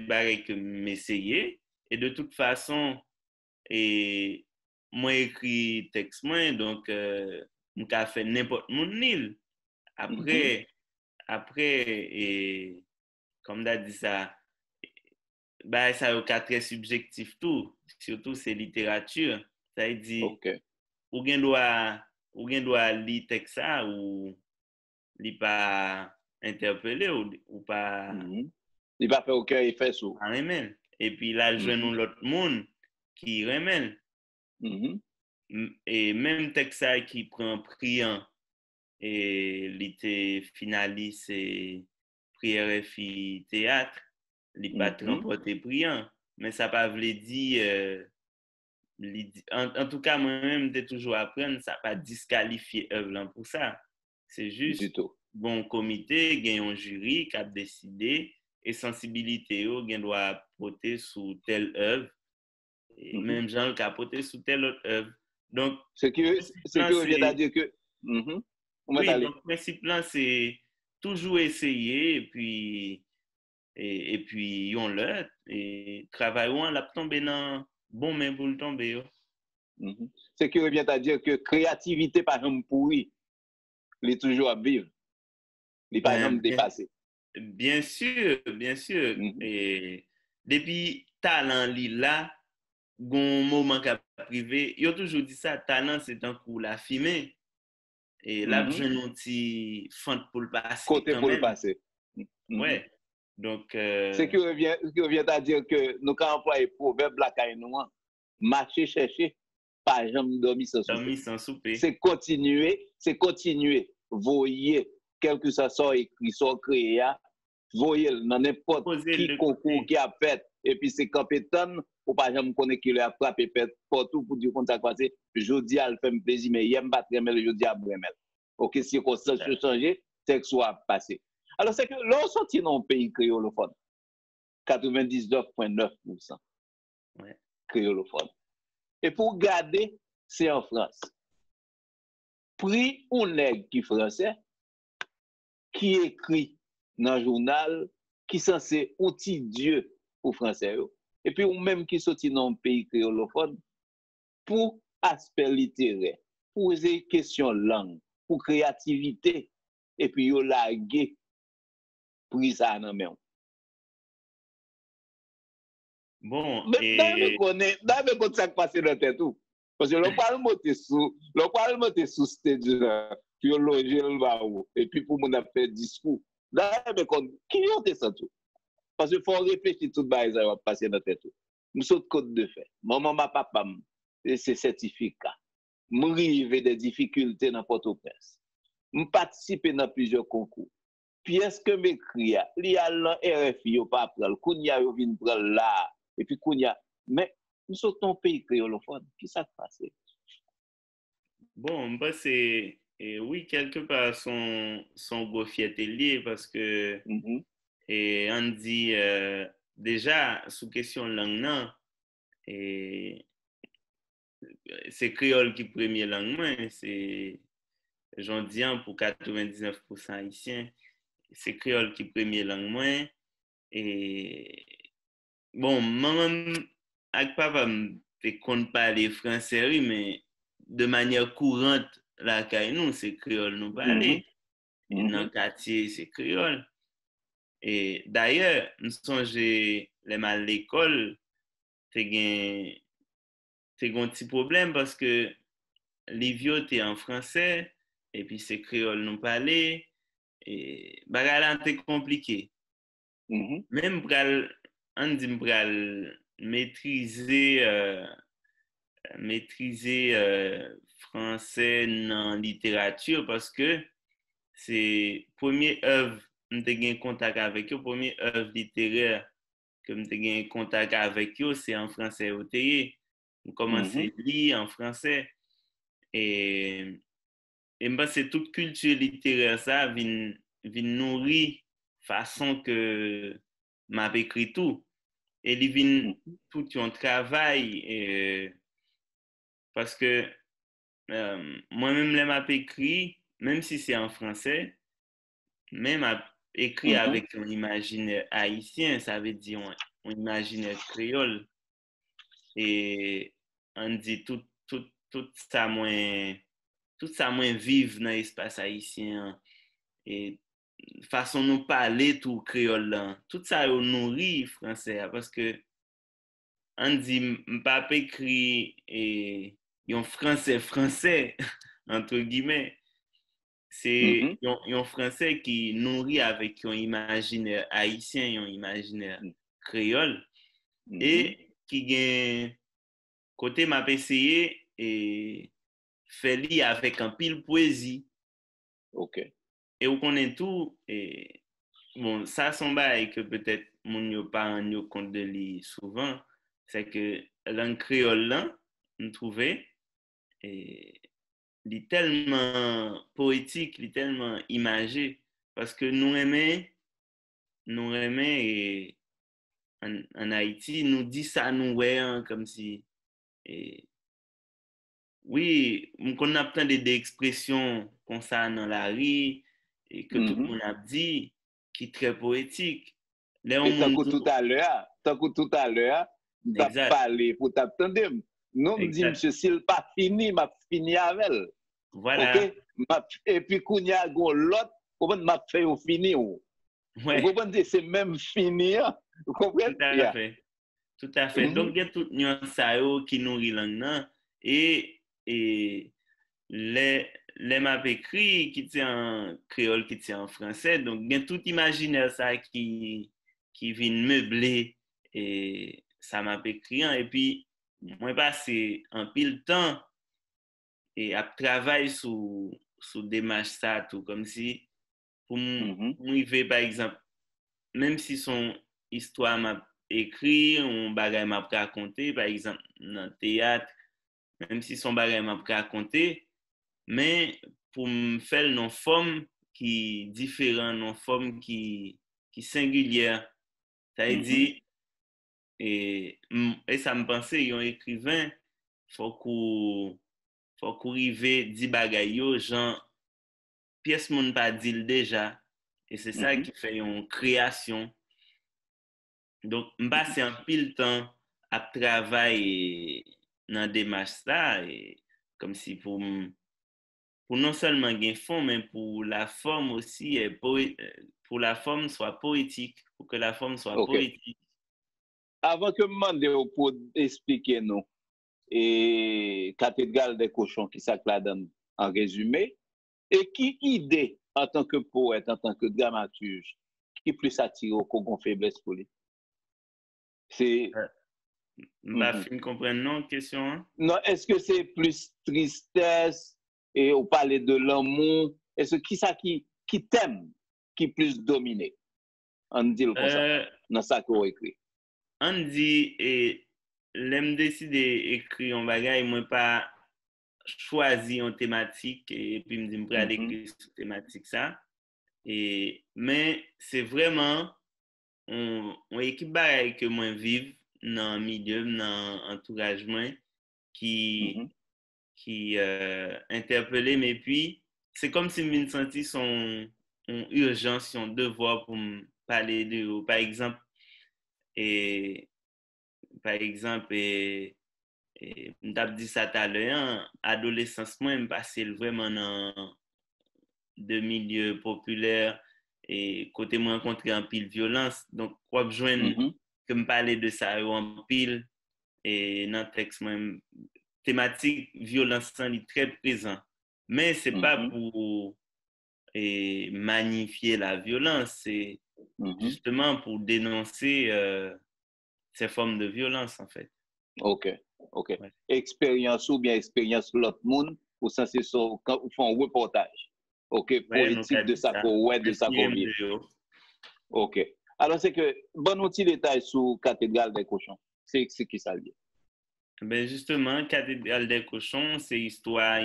bagailles que m'essayer, et de toute façon et moi écrit texte moi, donc m'ka fait n'importe mon nil. Après et comme tu as dit ça, bah ça est très subjectif tout, surtout c'est littérature. Ça veut dire ou gen doit lire texte ça, ou li pas interpeller, ou pas il va faire aucun effet sur. remen. Et puis là je nous l'autre monde qui remen. Et même texte ça qui prend prix et il était finaliste et prix RFI théâtre, il pas remporté prix, mais ça pas veut dire en tout cas moi-même de toujours apprendre, ça pas disqualifier œuvre pour ça. C'est juste bon comité, gagne un jury qui a décidé, et sensibilité yo gagne doit porter sous telle œuvre, et même gens qui a porté sous telle autre œuvre. Donc ce qui revient à dire que oui, donc le principe là, c'est toujours essayer, et puis on l'a, et travaillons la tomber dans bon main pour le tomber. Ce qui revient à dire que créativité par exemple pourri, il est toujours à vivre, il n'est pas jamais dépassé. Bien sûr, bien sûr. Et depuis talent là, gon moment qu'a privé, il a toujours dit ça, talent c'est un coup la fumée. Et là, j'ai un petit fente pour le passer. Côté pour le passer. Ouais. Donc. Ce qui revient à dire que nous, quand on emploie le proverbe la caïnoua, marcher, chercher, pas jamais dormir sans souper. C'est continuer, voyer, quel que soit écrit, soit créé, voyer dans n'importe qui concours qui a fait, et puis c'est compétent, ou pas jamais connaître qu'il a frappé partout pour dire qu'on s'est passé. Je dis à le faire plaisir, mais il aime pas très je dis à bremel. Ok, si on s'est changé, c'est que soit passé. Alors, c'est que l'on sortit dans un pays créolophone, 99,9% créolophone. Et pour garder, c'est en France. Pris un nègre qui français, qui écrit dans le journal, qui est censé outil Dieu pour français, et puis ou même qui sortit dans un pays créolophone, pour aspect littéraire, pour poser question langue, pour créativité, et puis yo lagué pris ça dans main. Bon, mais d'ailleurs quand ça passe dans tête tout, parce que le parle monter sous stage là, puis loger le baou, et puis pour mon faire discours. D'ailleurs qui ont ça tout? Parce qu'il faut réfléchir tout bas ça va passer dans tête tout. Nous sommes code de fait. Maman, ma papa, c'est certificat. M'arrive des difficultés dans Port-au-Prince. Participer dans plusieurs concours. Puis est-ce que m'écrit, il y a le RFI, il pas prendre, Kounia, il vient prendre là, et puis Kounia, mais nous sommes un pays créolophone, qui ça passe? Bon, bah c'est, oui, quelque part, son beau fierté lié, parce que, et on dit, déjà, sous question langue, non, et c'est créole qui premier langue, c'est, j'en dis pour 99% haïtien, c'est créole qui premier langue, moins, et bon, maman, avec papa, je ne compte pas les français, mais de manière courante, la caille nous, c'est créole nous Mhm. parler. Et dans le Mhm. quartier, c'est créole. Et d'ailleurs, nous songe les mal à l'école, t'es un petit problème parce que les vieux t'es en français, et puis c'est créole nous parler, et bagala t'es compliqué. Mhm. Même on dit maîtriser, français en littérature parce que c'est première œuvre m'te gen contact avec eux, première œuvre littéraire que m'te gen contact avec eux, c'est en français au théâtre. On commence à Mhm. lire en français et c'est toute culture littéraire ça vient nourrir façon que m'a écrit tout et il vient Mhm. tout un travail parce que moi-même les m'a écrit même si c'est en français même écrit Mhm. avec un imaginaire haïtien, ça veut dire un imaginaire créole. Et on dit tout ça moins vive dans l'espace haïtien. Et façon nous parler tout créole là. Tout ça nous nourrit français parce que on dit pas écrit et un français entre guillemets. C'est Mhm. un français qui nourrit avec un imaginaire haïtien, un imaginaire créole Mhm. et qui gagne côté m'a essayé et fait lire avec un pile poésie OK. et on connaît tout et bon ça son bail que peut-être mon yo pas en yo compte de lire souvent c'est que langue créole là on trouvait et il est tellement poétique, il est tellement imagé parce que nous aimons et en Haïti, nous dit ça nous ouais hein, comme si et, oui, on a plein d'expressions comme ça dans la rue et que tout le Mhm. monde a dit qui est très poétique. Là, Et on tant que tout à l'heure, t'as exact, parlé pour t'attendre. Non, me dit, exact. monsieur, s'il pas fini, m'a fini avec elle. OK? Voilà, Et puis, quand il y a l'autre, comment m'a fait au fini? Vous ouais, comprenez? C'est même fini. Hein? Vous comprenez? tout à Yeah. fait. Tout à fait. Donc, Mhm. il y a toute nuance ça qui nourrit langue nan. Et les m'a écrit qui tient en créole, qui tient en français. Donc, il y a tout imaginaire ça qui vient meubler et ça m'a écrit. Et puis, moi, passé un pile temps et à travailler sur démarche ça, tout comme si pour Mhm. m'arriver, par exemple, même si son histoire m'a écrit, un bagage m'a raconté, par exemple, dans le théâtre, même si son bagage m'a raconté, mais pour me faire une forme qui est différente, une forme qui est singulière. Ça veut Mhm. dire, et ça me pensait, un écrivain, faut qu'on faut qu'on arrive dit bagay yo, genre, pièce moun pas dit déjà, et c'est ça Mhm. qui fait une création. Donc, c'est un pile temps à travailler dans des démarche là, et comme si pour non seulement gagner fond, mais pour la forme aussi, pour la forme soit poétique, pour que la forme soit OK. poétique. Avant que je demande pour expliquer nous, et cathédrale des cochons qui s'acclade en résumé, et qui idée en tant que poète, en tant que dramaturge, qui plus attire qu'on faiblesse pour lui? C'est Euh, mhm. fin comprendre non question, hein? Non, est-ce que c'est plus tristesse et on parle de l'amour? Est-ce que qui ça qui t'aime, qui plus dominé? On dit comme ça. Euh, Dans ça qu'on écrit. on dit, et l'aime décider écrire un bagage, moi pas choisi une thématique, et puis me dit, me aller Mhm. écrire sur thématique ça. Et, mais c'est vraiment on équipe bagay que moi vive dans le milieu, dans l'entourage moi, qui, Mhm. qui interpellé, mais puis c'est comme si je me sentis son urgence, son devoir pour me parler par exemple, et, par exemple, Et m't'a dit ça tout à l'heure, hein, adolescence moi me passé vraiment dans de milieux populaires et côté moi rencontré en pile violence. Donc quoi besoin Mhm, que me parler de ça en pile et dans le texte moi thématique violence est très présent. Mais c'est pas mhm, pour magnifier la violence, c'est mhm. justement pour dénoncer ces formes de violence en fait. OK, OK. Ouais. Expérience ou bien expérience l'autre monde, ou ça c'est ça, quand vous faites un reportage. OK, Ouais, nous poétique avons de dit ça ça. qu'on ouais, de ça qu'on Inspiré vit. de eux. OK. Alors c'est que, bon outil détail sur Cathédrale des Cochons. C'est qui ça lié? Ben justement, Cathédrale des cochons, c'est l'histoire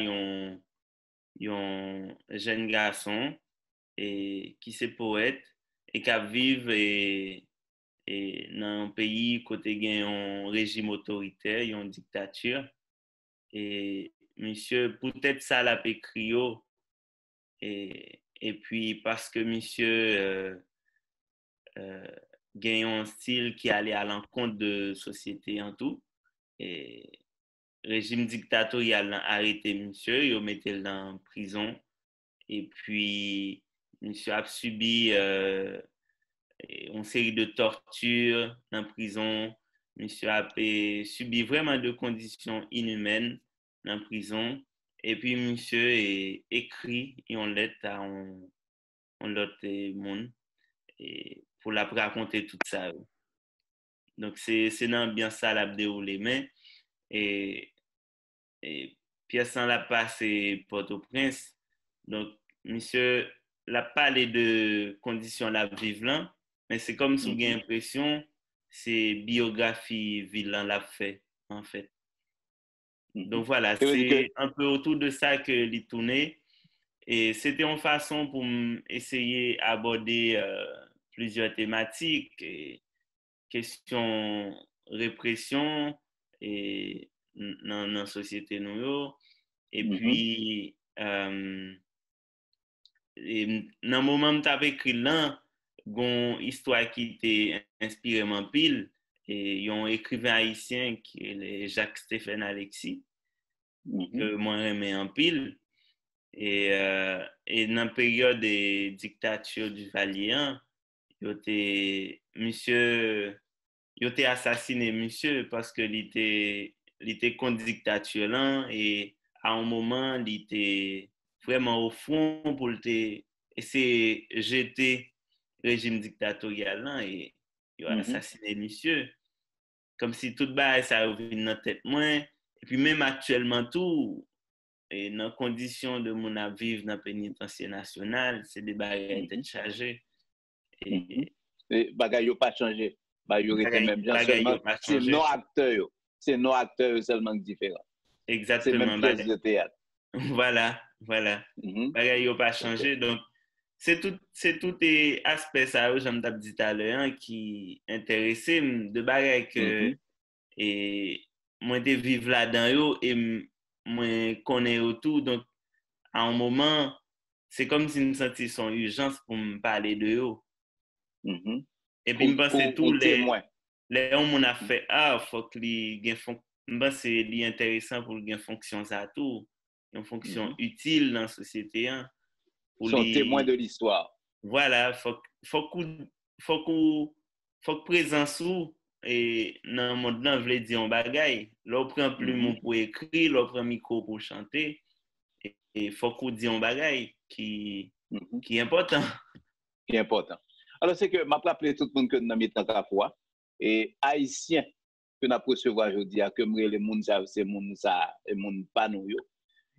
d'un jeune garçon et qui c'est poète et qui vit et dans un pays côté gagne un régime autoritaire, une dictature et monsieur peut-être ça l'a écrit et puis parce que monsieur euh, gagne un style qui allait à l'encontre de société en tout et régime dictatorial a arrêté monsieur, il mettait dans prison et puis monsieur a subi une série de tortures dans prison. Monsieur a subi vraiment de conditions inhumaines dans prison. Et puis monsieur est écrit une lettre à un autre monde et pour la raconter tout ça. Donc c'est dans bien ça la déroulé mais et et pièce en la passe et Port-au-Prince. Donc, monsieur l'a parlé de conditions la vivre là, mais c'est comme si vous avez Mhm, l'impression c'est biographie ville l'a fait en fait. mhm. Donc voilà, Ça veut dire que, c'est un peu autour de ça que l'y tournait et c'était une façon pour essayer d'aborder plusieurs thématiques et question répression et dans la société nous et mhm, puis dans le moment où tu avais écrit là une histoire qui était inspirée en pile et il y a un écrivain haïtien qui est Jacques-Stéphane Alexis mhm, que moi j'aimais en pile et dans la période des dictatures du Valien monsieur il était assassiné monsieur parce que il était contre dictature là et à un moment il était vraiment au fond pour essayer de jeter le régime dictatorial là et il a mhm. assassiné monsieur comme si tout bas ça revient dans la tête moins et puis même actuellement tout et dans les conditions de mon à vivre dans le pénitencier national c'est des bagages tête Mhm, chargée mhm. et Et bagay yo pas changé. Bah, yo était même bien bagages seulement, n'ont pas c'est changé nos acteurs yo. C'est nos acteurs yo seulement qui différents. C'est même exactement pièce de théâtre. voilà, voilà. Mhm. Bagay yo pas OK. changé. Donc, c'est tout les aspects ça, j'aime t'ai dit tout à l'heure, hein, qui intéressent de bagay que Mhm, et moi de vivre là-dedans yo et moi connais tout. Donc, à un moment, c'est comme si me sentis son urgence pour me parler de eux. mhm. Et puis, me pensais tous Ou témoin. les hommes on a fait, ah, faut que les gain me pense c'est intéressant pour gain fonction ça tout, une fonction Mhm. utile dans la société hein, pour Sont témoins de les l'histoire. voilà, faut que faut que présence ou et dans le monde là veut dire un bagay, l'on prend Mhm, plume pour écrire, l'on prend micro pour chanter et faut qu'on dise un bagay mhm. qui est important. Qui est important. Alors, c'est que m'a rappelé tout le monde que nous avons mis en fois et haïtien que nous recevoir aujourd'hui, que les gens c'est moun ça et moun pas nous yo.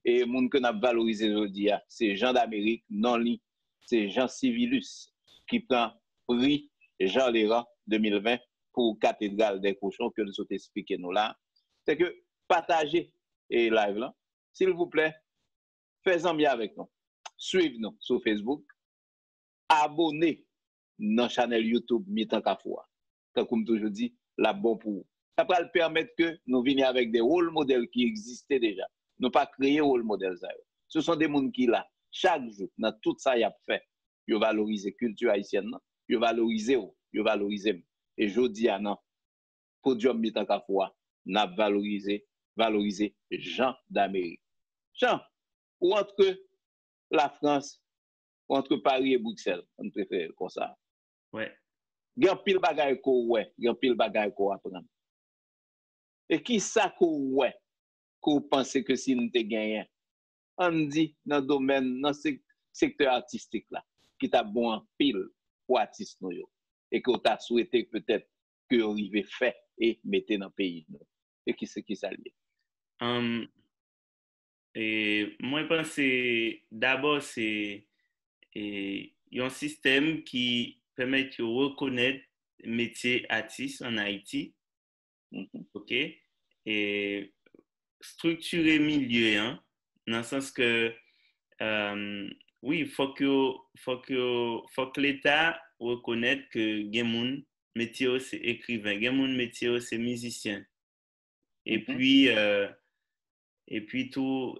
Et moun que nous valorisé aujourd'hui, c'est Jean d'Amérique, non li, c'est Jean Civilus qui prend prix Jean Léran 2020 pour Cathédrale des Cochons que nous avons expliqué nous là. C'est que partagez et live là, s'il vous plaît, faites-en bien avec nous. Suivez-nous sur Facebook, abonnez dans la chaîne YouTube Mitan Kafoua. Comme toujours dit, la bon pour vous. Ça va permettre que nous venions avec des rôles modèles qui existaient déjà. Nous pas créer rôle modèles. Ce sont des gens qui là, chaque jour, dans tout ça, y a fait. Ils valorisent la culture haïtienne, ils valorisent, ils valorisent. Et je dis à non, podium Mitan Kafoua, n'a valorisé valoriser Jean d'Amérique. Jean, ou entre la France, ou entre Paris et Bruxelles, on préfère comme ça. Ouais. Il y a un pile bagay ko ouais, il y a un pile bagay ko apprendre. Et qui ça ko ouais, ko pense que si nous te gagné, on dit dans le domaine, dans le secteur artistique là, qui t'a bon en pile pour artistes nous yo, et que t'a souhaité peut-être que vous arrivez fait et mettez dans le pays. Et qui c'est qui ça lié? Et moi, je pense que d'abord, c'est un système qui permet de reconnaître le métier artiste en Haïti. OK? Et structurer milieu, hein, dans le sens que, oui, faut que l'État reconnaisse que gen métier c'est écrivain, gen métier c'est musicien. Et puis, tout,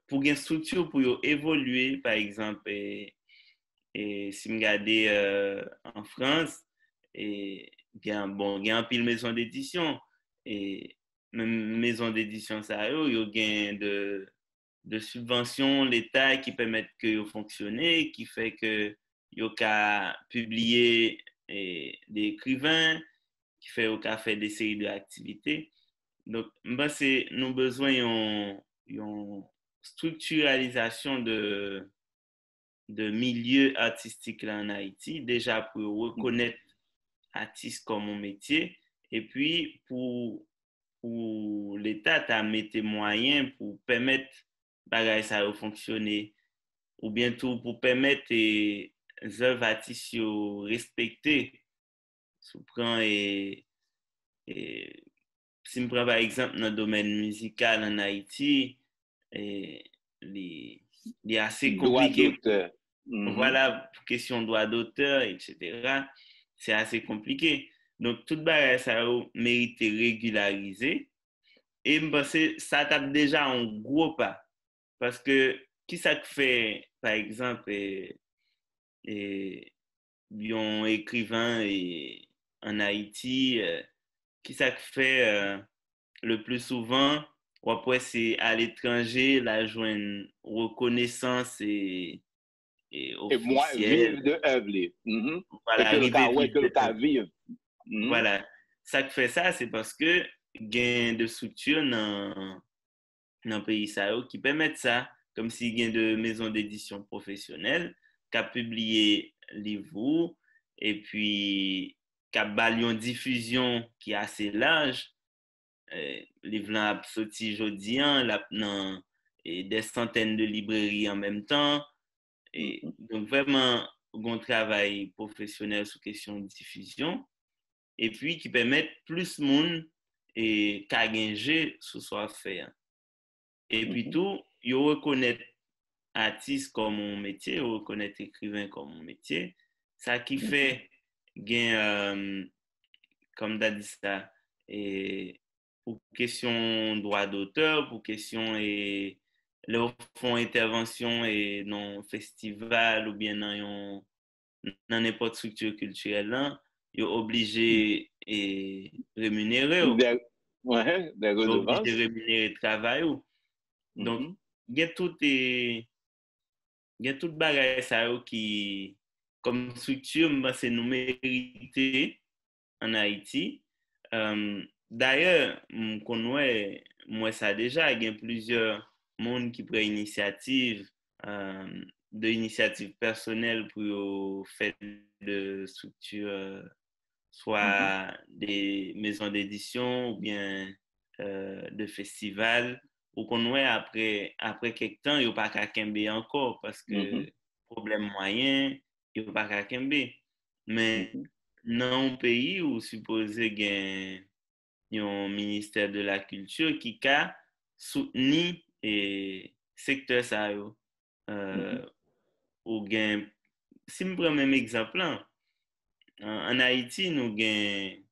pour une structure pour évoluer, par exemple, et si je regarde en France, et il y a un pile maison d'édition, et même maison d'édition, ça, il y a de subventions, l'État qui permettent que yo fonctionner, qui fait que yo ka publier des écrivains, qui fait yo ka faire des séries d'activités. Donc, c'est nous besoin d'une structuralisation de milieu artistique là en Haïti, déjà pour reconnaître artistes comme mon métier, et puis pour l'État à mettre des moyens pour permettre bagay ça de fonctionner, ou bien tout pour permettre les œuvres artistes de respecter. Si on prend si je prends par exemple dans le domaine musical en Haïti, il est assez compliqué. Voilà, pour question de droit d'auteur, etc. C'est assez compliqué. Donc, tout bagay ça mérite régulariser. Et je pense que ça tape déjà un gros pas. Parce que, qui ça fait, par exemple, un écrivain en Haïti, qui ça fait le plus souvent, ou après c'est à l'étranger, la joindre reconnaissance et moi, officielle. vivre de œuvre. Voilà, Et que le cas, arriver ouais, que le cas vive. Voilà. Ça qui fait ça, c'est parce que il y a de structures dans le pays qui permettent ça, comme s'il y a de maisons d'édition professionnelles qui a publié livres et puis qui a une diffusion qui est assez large. Livre a sorti aujourd'hui et des centaines de librairies en même temps. Et donc vraiment, un travail professionnel sur question de diffusion. Et puis qui permettent plus de monde et qu'à gagner ce soit fait. Et puis tout, ils reconnaissent artiste comme mon métier, ils reconnaissent écrivain comme mon métier. Ça qui fait gain, comme tu as dit ça, et pour question droit d'auteur, pour question et leur font intervention et dans festival ou bien dans n'importe structure culturelle là, ils sont obligés et rémunérer. Des redevances. Obligés de rémunérer le travail. Donc, il y a tout bagage ça qui comme structure, c'est nous mériter en Haïti. D'ailleurs, moi ça déjà, il y a plusieurs monde qui prennent initiative de initiatives personnelles pour faire de structures soit des maisons d'édition ou bien de festivals, ou qu'on après quelques temps, il n'y a pas qu'à Kembe encore parce que problème moyen, il n'y a pas qu'à Kembe. Mais dans un pays où supposé qu'il y a un ministère de la Culture qui a soutenu le secteur ça, ou gain, si je prends le même exemple, en Haïti, nous avons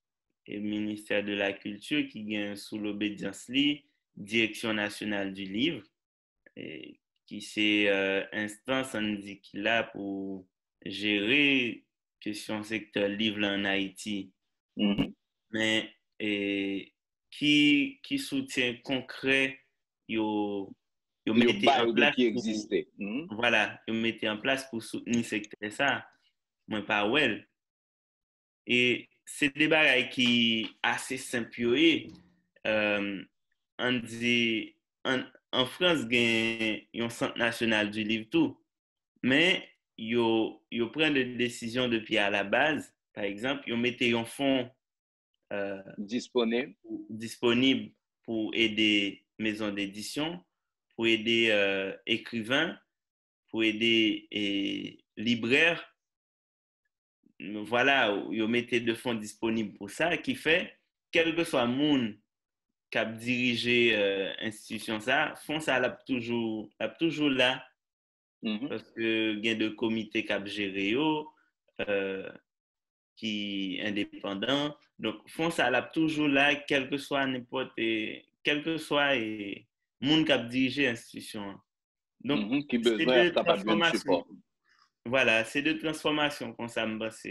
le ministère de la Culture qui est sous l'obédience Direction nationale du livre, qui c'est instance on dit qu'il a pour gérer question secteur livre en Haïti. Mais qui soutien concret yo Yo mettez en bay de place qui pour existait. voilà, yo mettez en place pour soutenir secteur ça. Moi pas well. Et c'est des bagages qui assez simple yo, on dit en France il y a un centre national du livre tout, mais yo prend des décisions depuis à la base. Par exemple, yo mettez un fonds Disponible. disponible pour aider maisons d'édition, pour aider écrivains, pour aider libraires. Voilà, ils mettez de fonds disponibles pour ça, qui fait, quel que soit le monde qui a dirigé l'institution, ça, fonds ça l'a toujours là, parce que il y a des comités qui ont géré, qui est indépendant. Donc, fond ça l'a toujours là, quel que soit n'importe, quel que soit le monde qui a dirigé l'institution. Donc, Qui c'est besoin de capable de support. transformation. Voilà, c'est de transformation qu'on ça me passe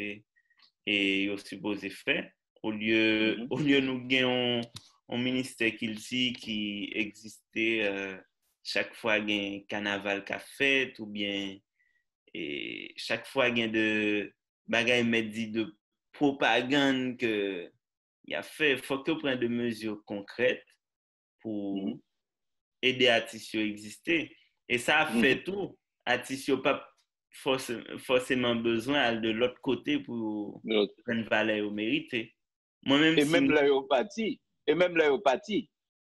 et au supposé faire. Au lieu nous gagnons un ministère qui existait chaque fois il y a un carnaval qu'a fait ou bien et chaque fois il y a de bagaille dit de propagande que il a fait, il faut que prenne des mesures concrètes pour aider artistes à exister. Et ça a fait tout. Artistes n'ont pas forcément besoin de l'autre côté pour une valeur méritée. Moi-même, et même l'aéropathie,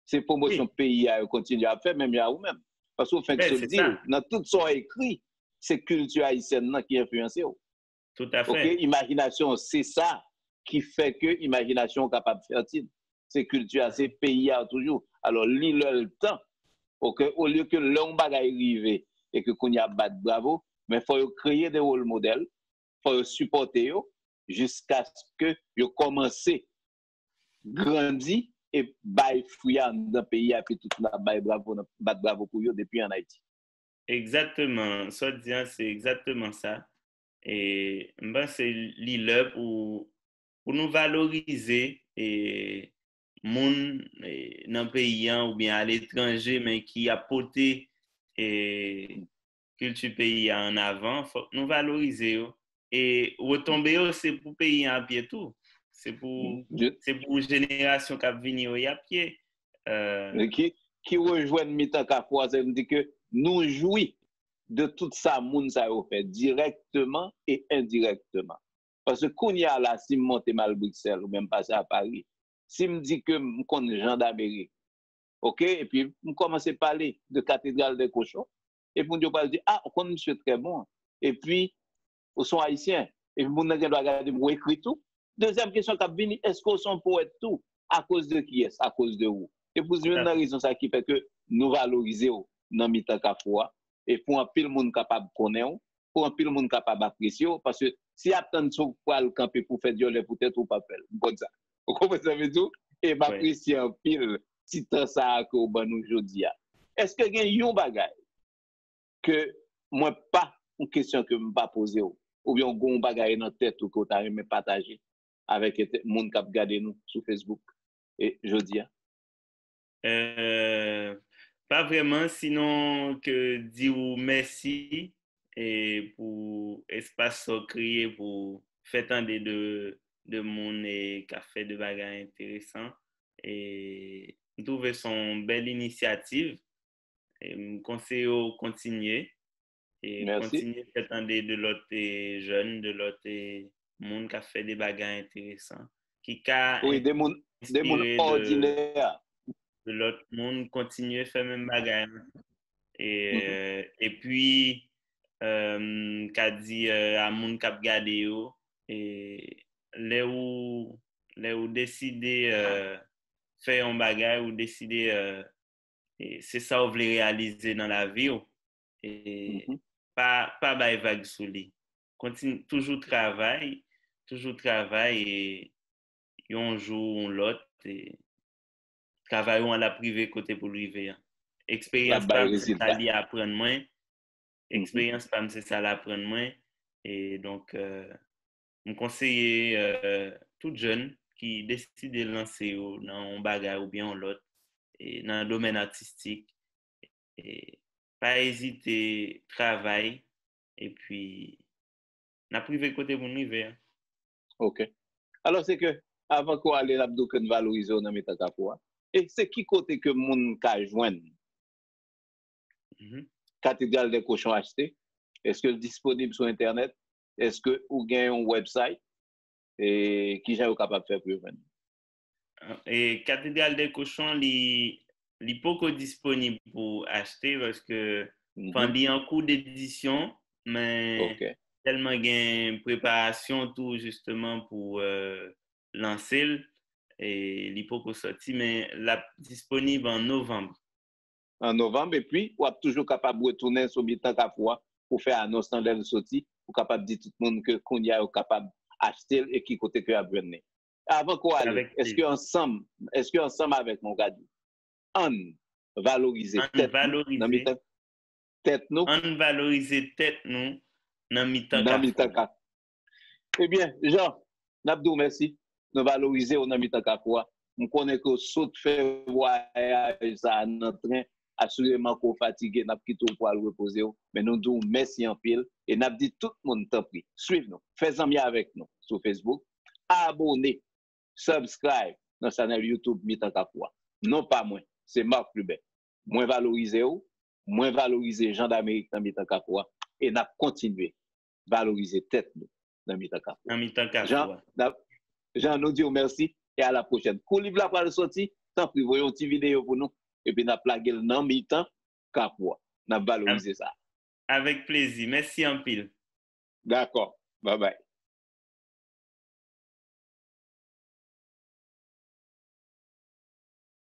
c'est promotion pays à continuer à faire, même à vous-même. Parce qu'au fin de ce deal, dans tout son écrit, c'est culture haïtienne qui influence. Tout à fait. Okay? Imagination, c'est ça qui fait que imagination est capable de fertile. C'est culture, c'est pays toujours. Alors, l'île le temps. Okay? Au lieu que l'on bagaille arrive et que qu'on y a battu bravo, mais il faut créer des rôles modèles, il faut supporter jusqu'à ce que vous commencez grandi et bail fouillant dans le pays et puis tout la bail bravo pour eux depuis en Haïti. Exactement, ça dit c'est exactement ça. Et ben c'est l'île pour nous valoriser et moun dans le pays ou bien à l'étranger mais qui a porté et culture pays en avant, faut nous valoriser et retomber c'est pour pays à pied tout. C'est pour génération qui a venir à pied. Qui rejoint Mitan Kafwa, ça veut dire que nous jouissons de tout ça, moun ça fait directement et indirectement. Parce que quand il y a là, si je monte mal Bruxelles ou même passer à Paris, si je me dis que je connais Jean d'Amérique, ok, et puis je commence à parler de cathédrale des cochons, et puis je parle dire, ah, on connaît monsieur très bon, et puis, ils sont haïtiens, et puis mon doit regarder, vous écrit tout. Deuxième question qui vient, est-ce qu'ils sont poètes tout? À cause de qui est-ce? À cause de où? Et pour une raison ça qui fait que nous valorisons dans Mitan Kafwa, et pour un pile monde capable de connaître, pour un pile monde capable d'apprécier, parce que si attend sur quoi le camper pour faire violer peut-être ou pas faire, comme ça. Vous comprenez ça veut dire? Et m'apprécier un pile si tant ça que au ban aujourd'hui. Est-ce que il y a un bagage que moi pas une question que me pas poser ou bien un bagage dans tête ou que tu as partager avec les monde qui regarder nous sur Facebook et jeudi. Pas vraiment, sinon que dire merci et pour espace créé pour faire tant de monde et qui a fait de bagages intéressants et trouver son belle initiative et me conseille de continuer et continuer à faire de l'autre jeunes, de l'autre monde qui a fait des bagages intéressants qui oui, des monde ordinaires de l'autre monde continuer à faire même bagarre et puis qu'a dit à monde qui regarder yo et les où décider faire un bagarre ou décider et c'est ça vous voulez réaliser dans la vie et pas bail vague sous lui continue toujours travail et un jour l'autre et travaillons à la privée côté pour arriver. Expérience pas c'est ça lié à apprendre moins. Expérience pas c'est ça l'apprendre moins. Et donc me conseiller tout jeune qui décide de lancer dans un bagage ou bien l'autre, et dans le domaine artistique, et pas hésiter, travail, et puis, n'a privé côté mon hiver. OK. Alors, c'est que, avant qu'on aille là-dedans, qu'on valorise dans mes takapoua, et c'est qui côté que moun ka joindre? Cathédrale des cochons achetés? Est-ce que disponible sur Internet? Est-ce que vous avez un website? Et qui j'ai capable de faire pour vendre? Et Cathédrale des cochons, il pas disponible pour acheter parce que pendant en cours d'édition, mais tellement il y a une préparation tout justement pour lancer et il pas sorti, mais la disponible en novembre. En novembre, et puis, vous êtes toujours capable de retourner sur le Takafoua pour faire annonce dans le sortie, pour capable de dire tout le monde que qu'on y a capable d'acheter et qui côté que vous venez. Avant qu'on aille, est-ce que ensemble avec mon gars, on valoriser tête nous? On valoriser tête nous dans Mitaka. Eh bien, Jean, Nabdou, merci. Nous valoriser dans Mitaka. On connaît que saut fait voyage ça en train, assurément qu'on fatigué, n'a quitté pour aller reposer, mais nous disons merci en pile et n'a dit tout le monde t'en prie. Suivez-nous, faites-en bien avec nous sur Facebook, abonnez, subscribe dans la chaîne YouTube Mitaka. Non pas moi, c'est Marc Lubin. Moins valorisé moins valoriser gens d'Amérique dans Mitaka et n'a continué valoriser tête nous dans Mitaka. Jean, nous disons merci et à la prochaine. Pour livre la parole sorti, tant pis, voyons une petite vidéo pour nous et puis n'a plagué le nom mi-temps Capoua. N'a valorisé ça. Avec plaisir. Merci en pile. D'accord. Bye bye.